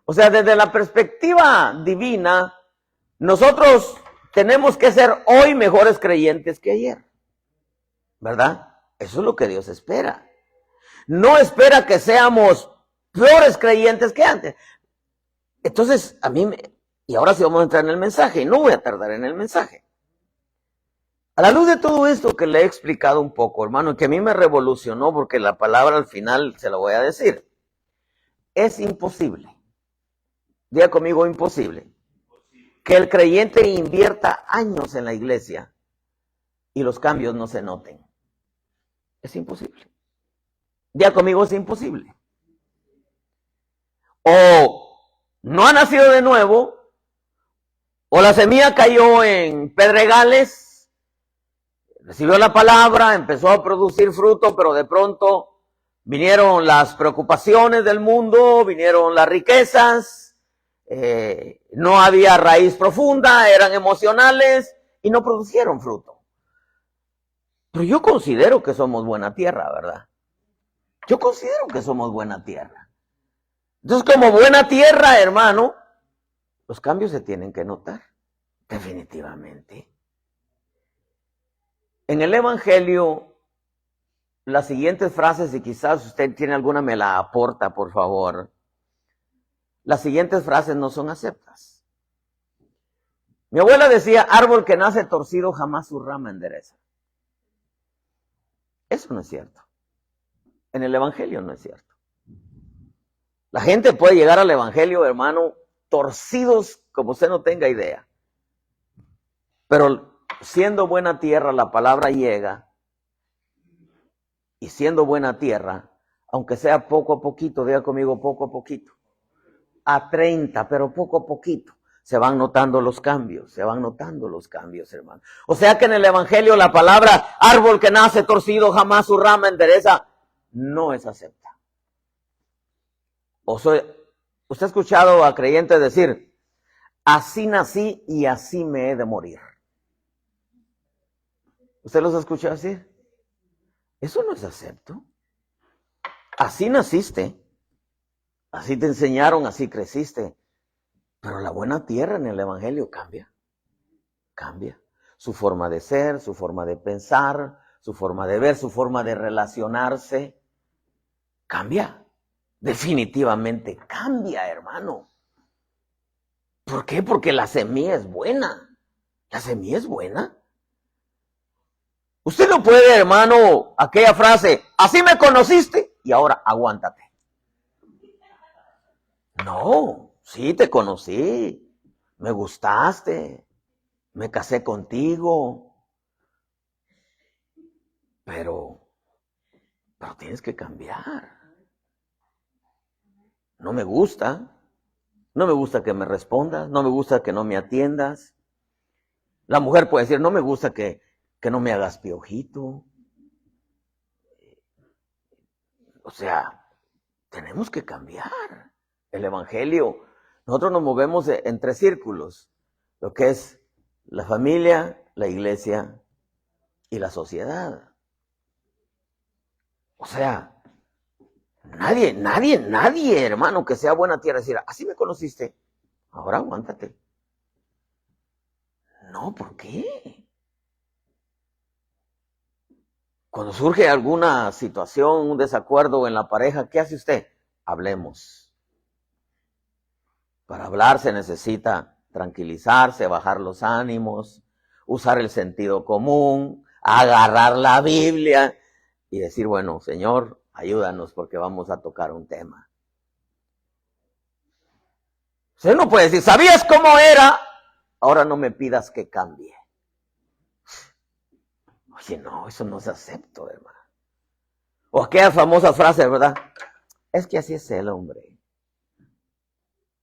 A: O sea, desde la perspectiva divina, nosotros tenemos que ser hoy mejores creyentes que ayer. ¿Verdad? Eso es lo que Dios espera. No espera que seamos peores creyentes que antes. Entonces, y ahora sí vamos a entrar en el mensaje, y no voy a tardar en el mensaje. A la luz de todo esto que le he explicado un poco, hermano, y que a mí me revolucionó, porque la palabra al final se la voy a decir. Es imposible, diga conmigo, imposible, que el creyente invierta años en la iglesia y los cambios no se noten. Es imposible. Diga conmigo, es imposible. O no ha nacido de nuevo, o la semilla cayó en pedregales, recibió la palabra, empezó a producir fruto, pero de pronto vinieron las preocupaciones del mundo, vinieron las riquezas, no había raíz profunda, eran emocionales y no producieron fruto. Pero yo considero que somos buena tierra, ¿verdad? Yo considero que somos buena tierra. Entonces, como buena tierra, hermano, los cambios se tienen que notar, definitivamente. En el Evangelio, las siguientes frases, y quizás usted tiene alguna, me la aporta, por favor. Las siguientes frases no son aceptas. Mi abuela decía, árbol que nace torcido jamás su rama endereza. Eso no es cierto. En el Evangelio no es cierto. La gente puede llegar al Evangelio, hermano, torcidos como usted no tenga idea. Pero siendo buena tierra, la palabra llega. Y siendo buena tierra, aunque sea poco a poquito, diga conmigo, poco a poquito. A 30, pero poco a poquito. Se van notando los cambios, hermano. O sea que en el Evangelio la palabra árbol que nace torcido jamás su rama endereza no es acepta. Usted ha escuchado a creyentes decir, así nací y así me he de morir. ¿Usted los ha escuchado decir? Eso no es acepto. Así naciste, así te enseñaron, así creciste. Pero la buena tierra en el Evangelio cambia. Cambia. Su forma de ser, su forma de pensar, su forma de ver, su forma de relacionarse. Cambia. Definitivamente cambia, hermano. ¿Por qué? Porque la semilla es buena. La semilla es buena. Usted no puede, hermano, aquella frase, así me conociste y ahora aguántate. No, sí te conocí, me gustaste, me casé contigo, pero tienes que cambiar. No me gusta que me respondas, no me gusta que no me atiendas. La mujer puede decir, no me gusta que no me hagas piojito. O sea, tenemos que cambiar. El Evangelio, nosotros nos movemos en 3 círculos, lo que es la familia, la iglesia y la sociedad. O sea, nadie, hermano, que sea buena tierra, decir, así me conociste, ahora aguántate. No, ¿por qué? Cuando surge alguna situación, un desacuerdo en la pareja, ¿qué hace usted? Hablemos. Para hablar se necesita tranquilizarse, bajar los ánimos, usar el sentido común, agarrar la Biblia y decir, bueno, Señor, ayúdanos porque vamos a tocar un tema. Usted no puede decir, ¿sabías cómo era? Ahora no me pidas que cambie. Oye, no, eso no se acepta, hermano. O aquella famosa frase, ¿verdad? Es que así es el hombre.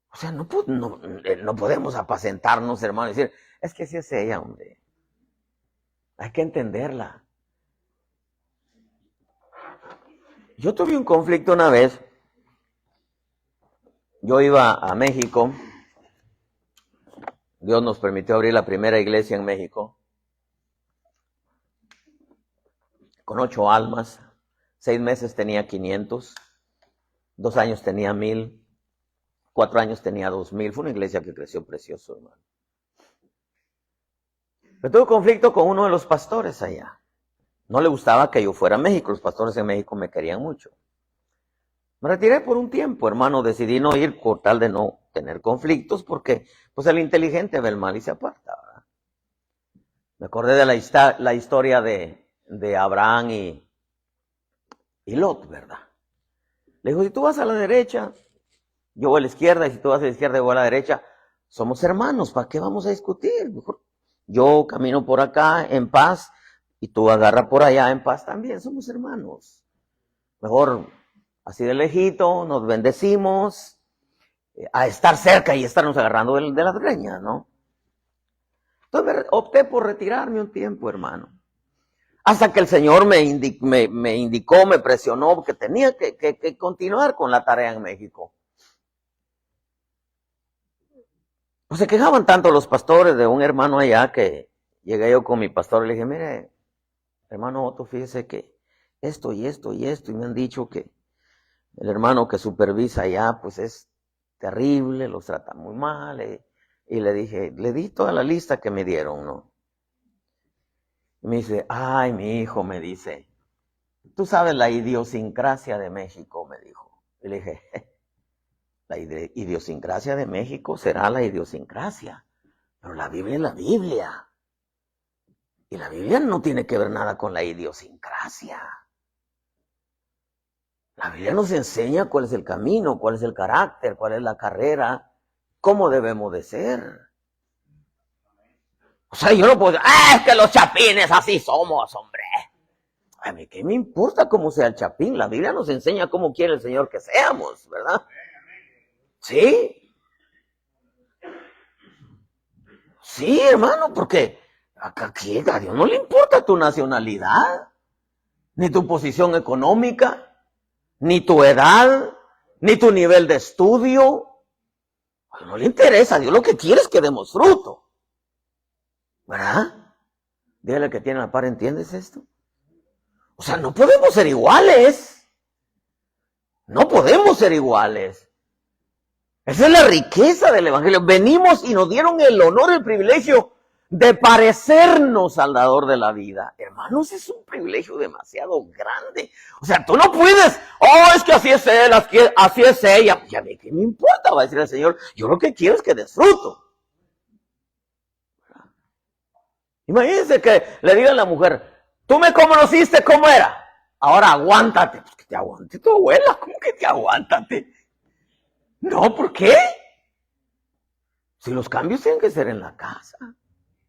A: O sea, no podemos apacentarnos, hermano, y decir, es que así es ella, hombre. Hay que entenderla. Yo tuve un conflicto una vez. Yo iba a México. Dios nos permitió abrir la primera iglesia en México. Con 8 almas. 6 meses tenía 500. 2 años tenía 1000. 4 años tenía 2000. Fue una iglesia que creció precioso, hermano. Pero tuve conflicto con uno de los pastores allá. No le gustaba que yo fuera a México. Los pastores en México me querían mucho. Me retiré por un tiempo, hermano. Decidí no ir por tal de no tener conflictos porque pues el inteligente ve el mal y se aparta, ¿verdad? Me acordé de la historia de Abraham y Lot, ¿verdad? Le dijo, si tú vas a la derecha, yo voy a la izquierda, y si tú vas a la izquierda, yo voy a la derecha. Somos hermanos, ¿para qué vamos a discutir? Mejor yo camino por acá en paz y tú agarra por allá en paz también. Somos hermanos. Mejor así de lejito, nos bendecimos, a estar cerca y estarnos agarrando de las greñas, ¿no? Entonces opté por retirarme un tiempo, hermano. Hasta que el Señor me indicó, me presionó, porque tenía que continuar con la tarea en México. Pues se quejaban tanto los pastores de un hermano allá que llegué yo con mi pastor y le dije, mire, hermano Otto, fíjese que esto y esto y esto, y me han dicho que el hermano que supervisa allá, pues es terrible, los trata muy mal, y le dije, le di toda la lista que me dieron, ¿no? Y me dice, ay, mi hijo, me dice, tú sabes la idiosincrasia de México, me dijo. Y le dije, la idiosincrasia de México será la idiosincrasia, pero la Biblia es la Biblia. Y la Biblia no tiene que ver nada con la idiosincrasia. La Biblia nos enseña cuál es el camino, cuál es el carácter, cuál es la carrera, cómo debemos de ser. O sea, yo no puedo decir, es que los chapines así somos, hombre. A mí, ¿qué me importa cómo sea el chapín? La Biblia nos enseña cómo quiere el Señor que seamos, ¿verdad? Sí. Sí, hermano, porque aquí a Dios no le importa tu nacionalidad, ni tu posición económica, ni tu edad, ni tu nivel de estudio. No le interesa, Dios lo que quiere es que demos fruto. ¿Verdad? Dígale que tiene la par, ¿entiendes esto? O sea, no podemos ser iguales. No podemos ser iguales. Esa es la riqueza del Evangelio. Venimos y nos dieron el honor, el privilegio de parecernos al dador de la vida. Hermanos, es un privilegio demasiado grande. O sea, tú no puedes, es que así es él, así es ella. Ya ve, ¿qué me importa? Va a decir el Señor. Yo lo que quiero es que disfruto. Imagínense que le diga a la mujer, tú me conociste cómo era. Ahora aguántate. Pues que te aguante tu abuela. ¿Cómo que te aguántate? No, ¿por qué? Si los cambios tienen que ser en la casa.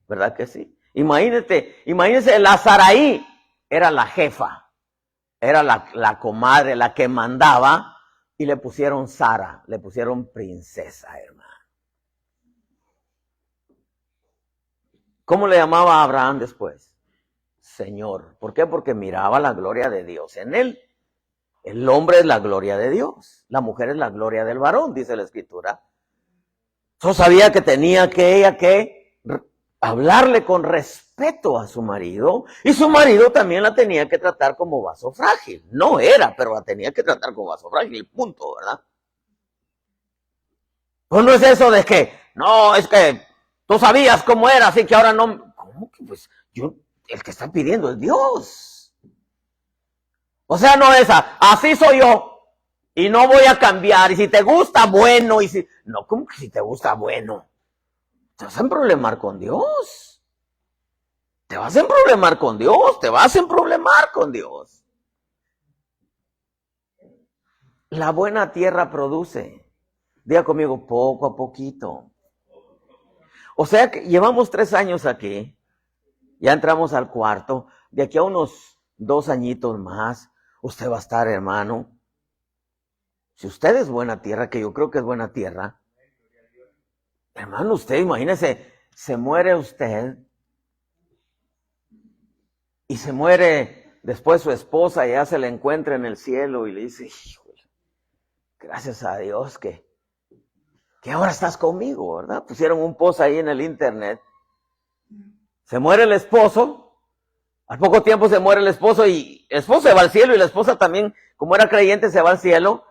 A: ¿Verdad que sí? Imagínense, la Saraí era la jefa, era la comadre, la que mandaba, y le pusieron Sara, le pusieron princesa, hermano. ¿Cómo le llamaba a Abraham después? Señor. ¿Por qué? Porque miraba la gloria de Dios en él. El hombre es la gloria de Dios, la mujer es la gloria del varón, dice la Escritura. Yo sabía que tenía que ella hablarle con respeto a su marido, y su marido también la tenía que tratar como vaso frágil. No era, pero la tenía que tratar como vaso frágil, punto, ¿verdad? Pues no es eso de que, no, es que tú sabías cómo era, así que ahora no. ¿Cómo que? Pues el que está pidiendo es Dios. O sea, no esa, así soy yo. Y no voy a cambiar. Y si te gusta, bueno. Y si no, ¿cómo que si te gusta, bueno? Te vas a emproblemar con Dios. Te vas a emproblemar con Dios. Te vas a emproblemar con Dios. La buena tierra produce. Diga conmigo, poco a poquito. O sea que llevamos 3 años aquí. Ya entramos al cuarto. De aquí a unos 2 añitos más, usted va a estar, hermano. Si usted es buena tierra, que yo creo que es buena tierra, hermano, usted imagínese, se muere usted y se muere después su esposa y ya se le encuentra en el cielo y le dice, híjole, gracias a Dios que ahora estás conmigo, ¿verdad? Pusieron un post ahí en el internet. Se muere el esposo, al poco tiempo se muere el esposo y el esposo se va al cielo y la esposa también, como era creyente, se va al cielo.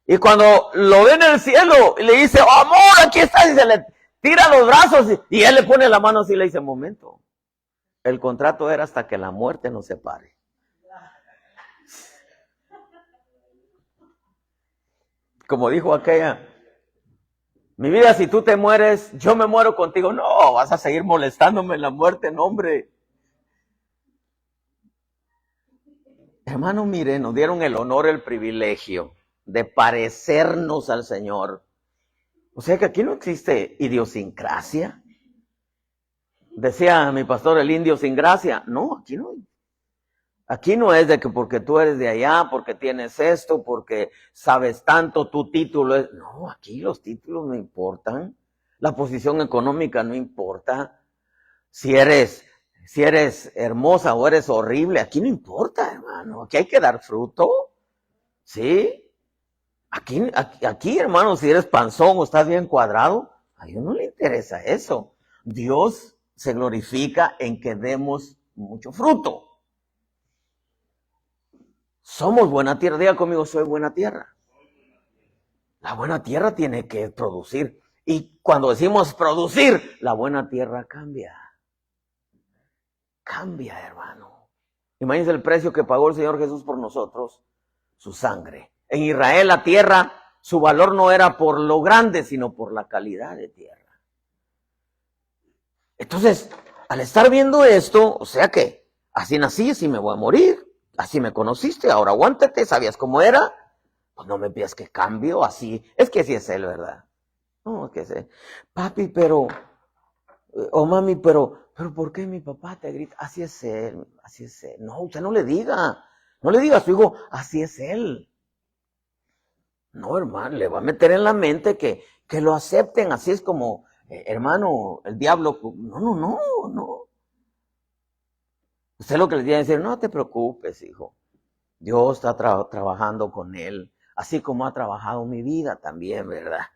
A: Y cuando lo ve en el cielo y le dice, oh, amor, aquí estás, y se le tira los brazos y él le pone la mano así y le dice, momento, el contrato era hasta que la muerte nos separe. Como dijo aquella, mi vida, si tú te mueres, yo me muero contigo. No, vas a seguir molestándome en la muerte, no, hombre. Hermano, mire, nos dieron el honor, el privilegio de parecernos al Señor. O sea que aquí no existe idiosincrasia. Decía mi pastor, el indio sin gracia. No, aquí no. Aquí no es de que porque tú eres de allá, porque tienes esto, porque sabes tanto, tu título es... No, aquí los títulos no importan. La posición económica no importa. Si eres hermosa o eres horrible, aquí no importa, hermano. Aquí hay que dar fruto. ¿Sí? Aquí, hermano, si eres panzón o estás bien cuadrado, a Dios no le interesa eso. Dios se glorifica en que demos mucho fruto. Somos buena tierra. Diga conmigo, soy buena tierra. La buena tierra tiene que producir. Y cuando decimos producir, la buena tierra cambia. Cambia, hermano. Imagínense el precio que pagó el Señor Jesús por nosotros, su sangre. En Israel la tierra, su valor no era por lo grande, sino por la calidad de tierra. Entonces, al estar viendo esto, o sea que así nací, así me voy a morir, así me conociste, ahora aguántate, ¿sabías cómo era? Pues no me pidas que cambio, así, es que así es él, ¿verdad? No, es que es papi, pero, o mami, pero ¿por qué mi papá te grita? Así es él, así es él. No, usted no le diga a su hijo, así es él. No, hermano, le va a meter en la mente que lo acepten, así es como, hermano, el diablo, no. Usted lo que le tiene que decir, no te preocupes, hijo. Dios está trabajando con él, así como ha trabajado mi vida también, ¿verdad?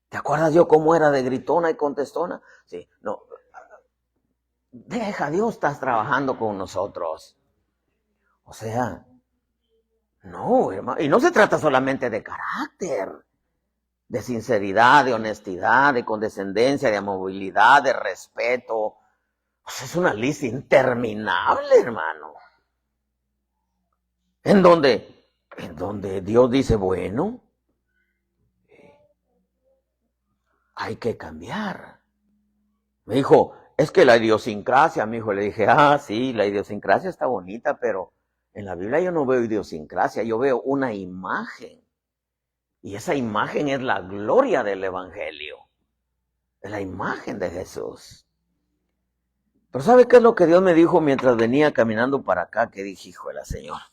A: ¿Te acuerdas yo cómo era de gritona y contestona? Sí, no. Deja, Dios está trabajando con nosotros. O sea, no, hermano, y no se trata solamente de carácter, de sinceridad, de honestidad, de condescendencia, de amabilidad, de respeto. O sea, es una lista interminable, hermano. En donde Dios dice, bueno, hay que cambiar. Me dijo, es que la idiosincrasia, mi hijo, le dije, sí, la idiosincrasia está bonita, pero en la Biblia yo no veo idiosincrasia, yo veo una imagen. Y esa imagen es la gloria del Evangelio. Es la imagen de Jesús. Pero ¿sabe qué es lo que Dios me dijo mientras venía caminando para acá? Que dije, hijo de la Señora.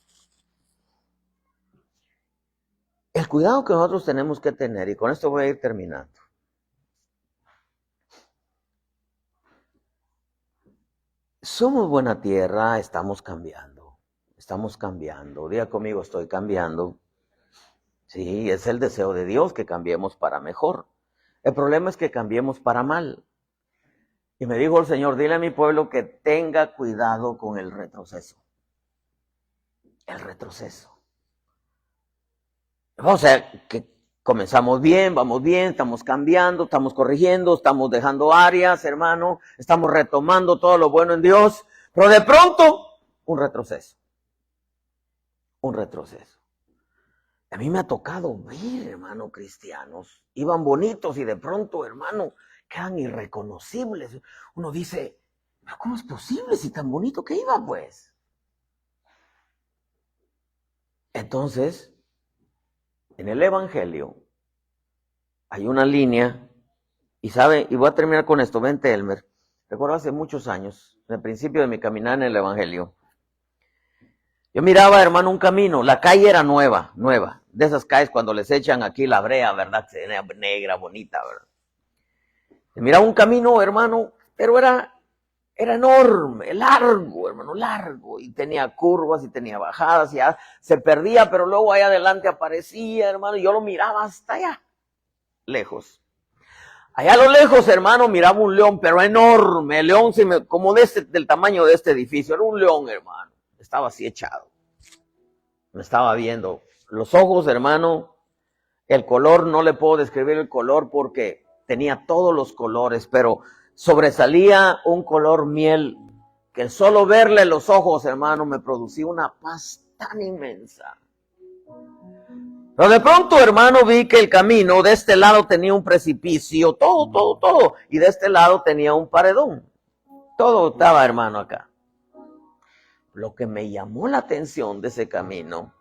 A: El cuidado que nosotros tenemos que tener, y con esto voy a ir terminando. Somos buena tierra, estamos cambiando. Diga conmigo, estoy cambiando. Sí, es el deseo de Dios que cambiemos para mejor. El problema es que cambiemos para mal. Y me dijo el Señor, dile a mi pueblo que tenga cuidado con el retroceso. El retroceso. O sea, que comenzamos bien, vamos bien, estamos cambiando, estamos corrigiendo, estamos dejando áreas, hermano, estamos retomando todo lo bueno en Dios, pero de pronto, un retroceso. un retroceso. A mí me ha tocado ver, hermano, cristianos, iban bonitos y de pronto, hermano, quedan irreconocibles. Uno dice, ¿cómo es posible si tan bonito que iba, pues? Entonces, en el Evangelio hay una línea, y sabe, y voy a terminar con esto, vente, Elmer. Recuerdo hace muchos años, en el principio de mi caminar en el Evangelio, yo miraba, hermano, un camino, la calle era nueva, de esas calles cuando les echan aquí la brea, ¿verdad? Negra, bonita, ¿verdad? Y miraba un camino, hermano, pero era enorme, largo, hermano, largo, y tenía curvas y tenía bajadas, y ya se perdía, pero luego ahí adelante aparecía, hermano, y yo lo miraba hasta allá, lejos. Allá a lo lejos, hermano, miraba un león, pero enorme, el león como del tamaño de este edificio, era un león, hermano, estaba así echado, me estaba viendo, los ojos, hermano, el color, no le puedo describir el color porque tenía todos los colores, pero sobresalía un color miel, que solo verle los ojos, hermano, me producía una paz tan inmensa. Pero de pronto, hermano, vi que el camino de este lado tenía un precipicio, todo, y de este lado tenía un paredón. Todo estaba, hermano, acá. Lo que me llamó la atención de ese camino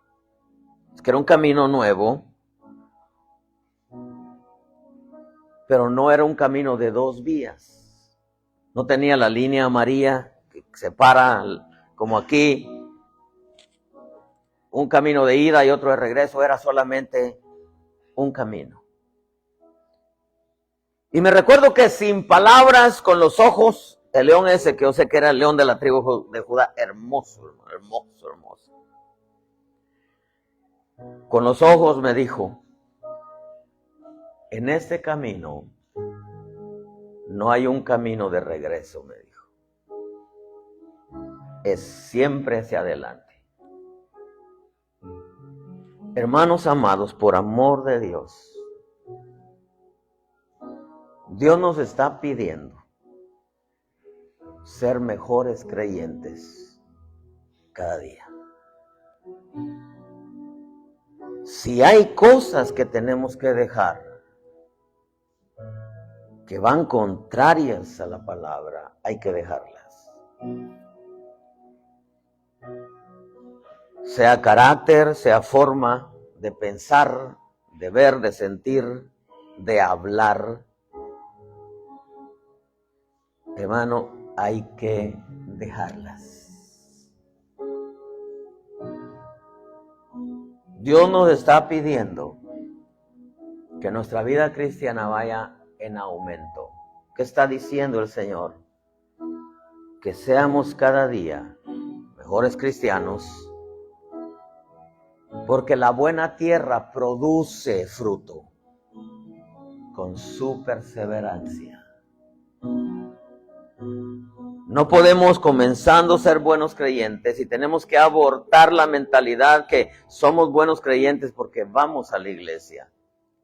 A: es que era un camino nuevo, pero no era un camino de dos vías. No tenía la línea amarilla que separa, como aquí, un camino de ida y otro de regreso, era solamente un camino. Y me recuerdo que sin palabras, con los ojos, el león ese, que yo sé que era el león de la tribu de Judá, hermoso, hermoso, hermoso. Con los ojos me dijo, en este camino no hay un camino de regreso, me dijo. Es siempre hacia adelante. Hermanos amados, por amor de Dios, Dios nos está pidiendo ser mejores creyentes cada día. Si hay cosas que tenemos que dejar, que van contrarias a la palabra, hay que dejarlas. Sea carácter, sea forma de pensar, de ver, de sentir, de hablar. Hermano, hay que dejarlas. Dios nos está pidiendo que nuestra vida cristiana vaya en aumento. ¿Qué está diciendo el Señor? Que seamos cada día mejores cristianos, porque la buena tierra produce fruto con su perseverancia. No podemos comenzando a ser buenos creyentes y tenemos que abortar la mentalidad que somos buenos creyentes porque vamos a la iglesia.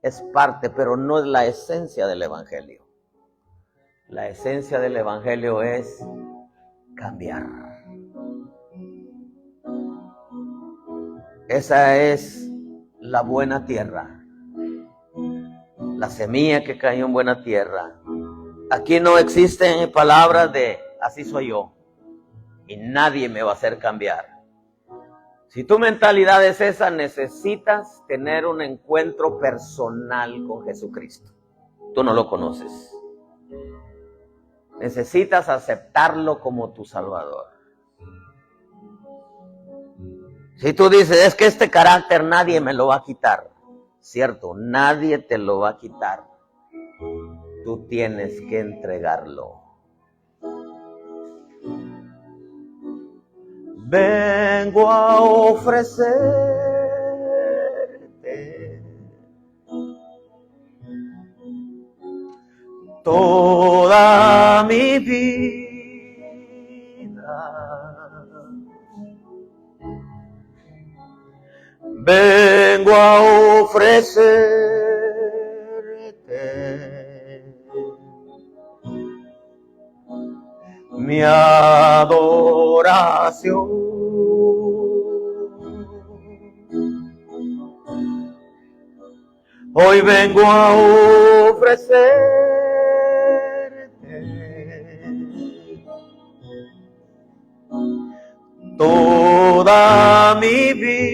A: Es parte, pero no es la esencia del Evangelio. La esencia del Evangelio es cambiar. Esa es la buena tierra, la semilla que cayó en buena tierra. Aquí no existen palabras de así soy yo y nadie me va a hacer cambiar. Si tu mentalidad es esa, necesitas tener un encuentro personal con Jesucristo. Tú no lo conoces. Necesitas aceptarlo como tu Salvador. Si tú dices, es que este carácter nadie me lo va a quitar. Cierto, nadie te lo va a quitar. Tú tienes que entregarlo. Vengo a ofrecerte toda mi vida. Vengo a ofrecerte mi adoración. Hoy vengo a ofrecerte toda mi vida.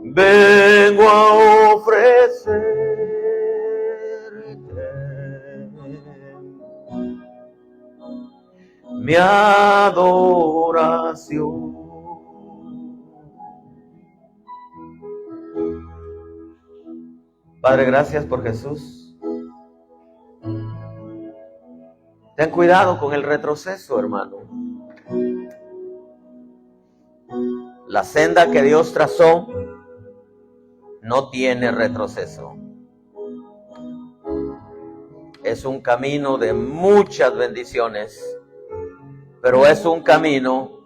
A: Vengo a ofrecerte mi adoración. Padre, gracias por Jesús. Ten cuidado con el retroceso, hermano. La senda que Dios trazó no tiene retroceso. Es un camino de muchas bendiciones, pero es un camino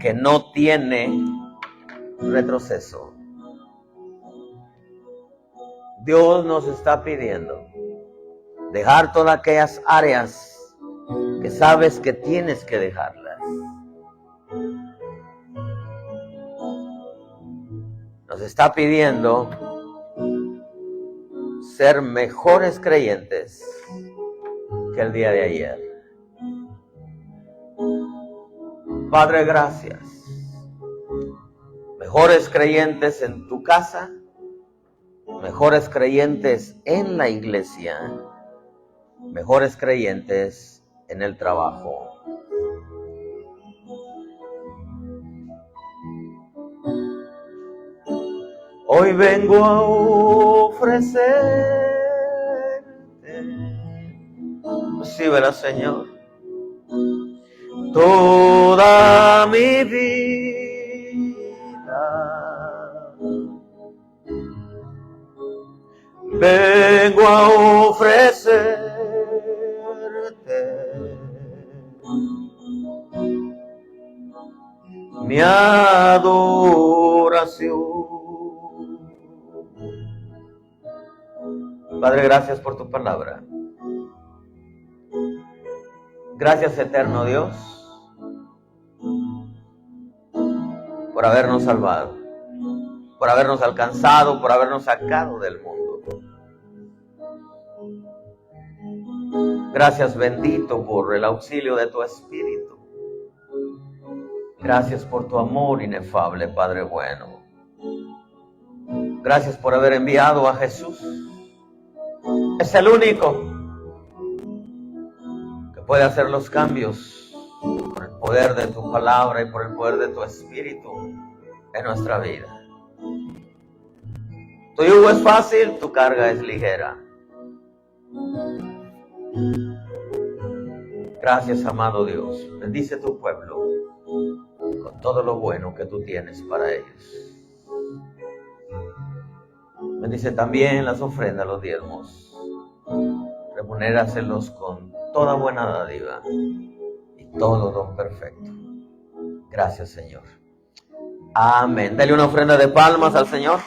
A: que no tiene retroceso. Dios nos está pidiendo dejar todas aquellas áreas que sabes que tienes que dejarlas. Nos está pidiendo ser mejores creyentes que el día de ayer. Padre, gracias. Mejores creyentes en tu casa, mejores creyentes en la iglesia, mejores creyentes en el trabajo. Hoy vengo a ofrecerte, recíbela, Señor, toda mi vida. Vengo a ofrecerte mi adoración. Padre, gracias por tu palabra. Gracias, eterno Dios, por habernos salvado, por habernos alcanzado, por habernos sacado del mundo. Gracias, bendito, por el auxilio de tu Espíritu. Gracias por tu amor inefable, Padre bueno. Gracias por haber enviado a Jesús. Es el único que puede hacer los cambios por el poder de tu palabra y por el poder de tu Espíritu en nuestra vida. Tu yugo es fácil, tu carga es ligera. Gracias, amado Dios. Bendice tu pueblo con todo lo bueno que tú tienes para ellos. Bendice también las ofrendas, los diezmos. Remunéraselos con toda buena dádiva y todo don perfecto. Gracias, Señor. Amén. Dale una ofrenda de palmas al Señor.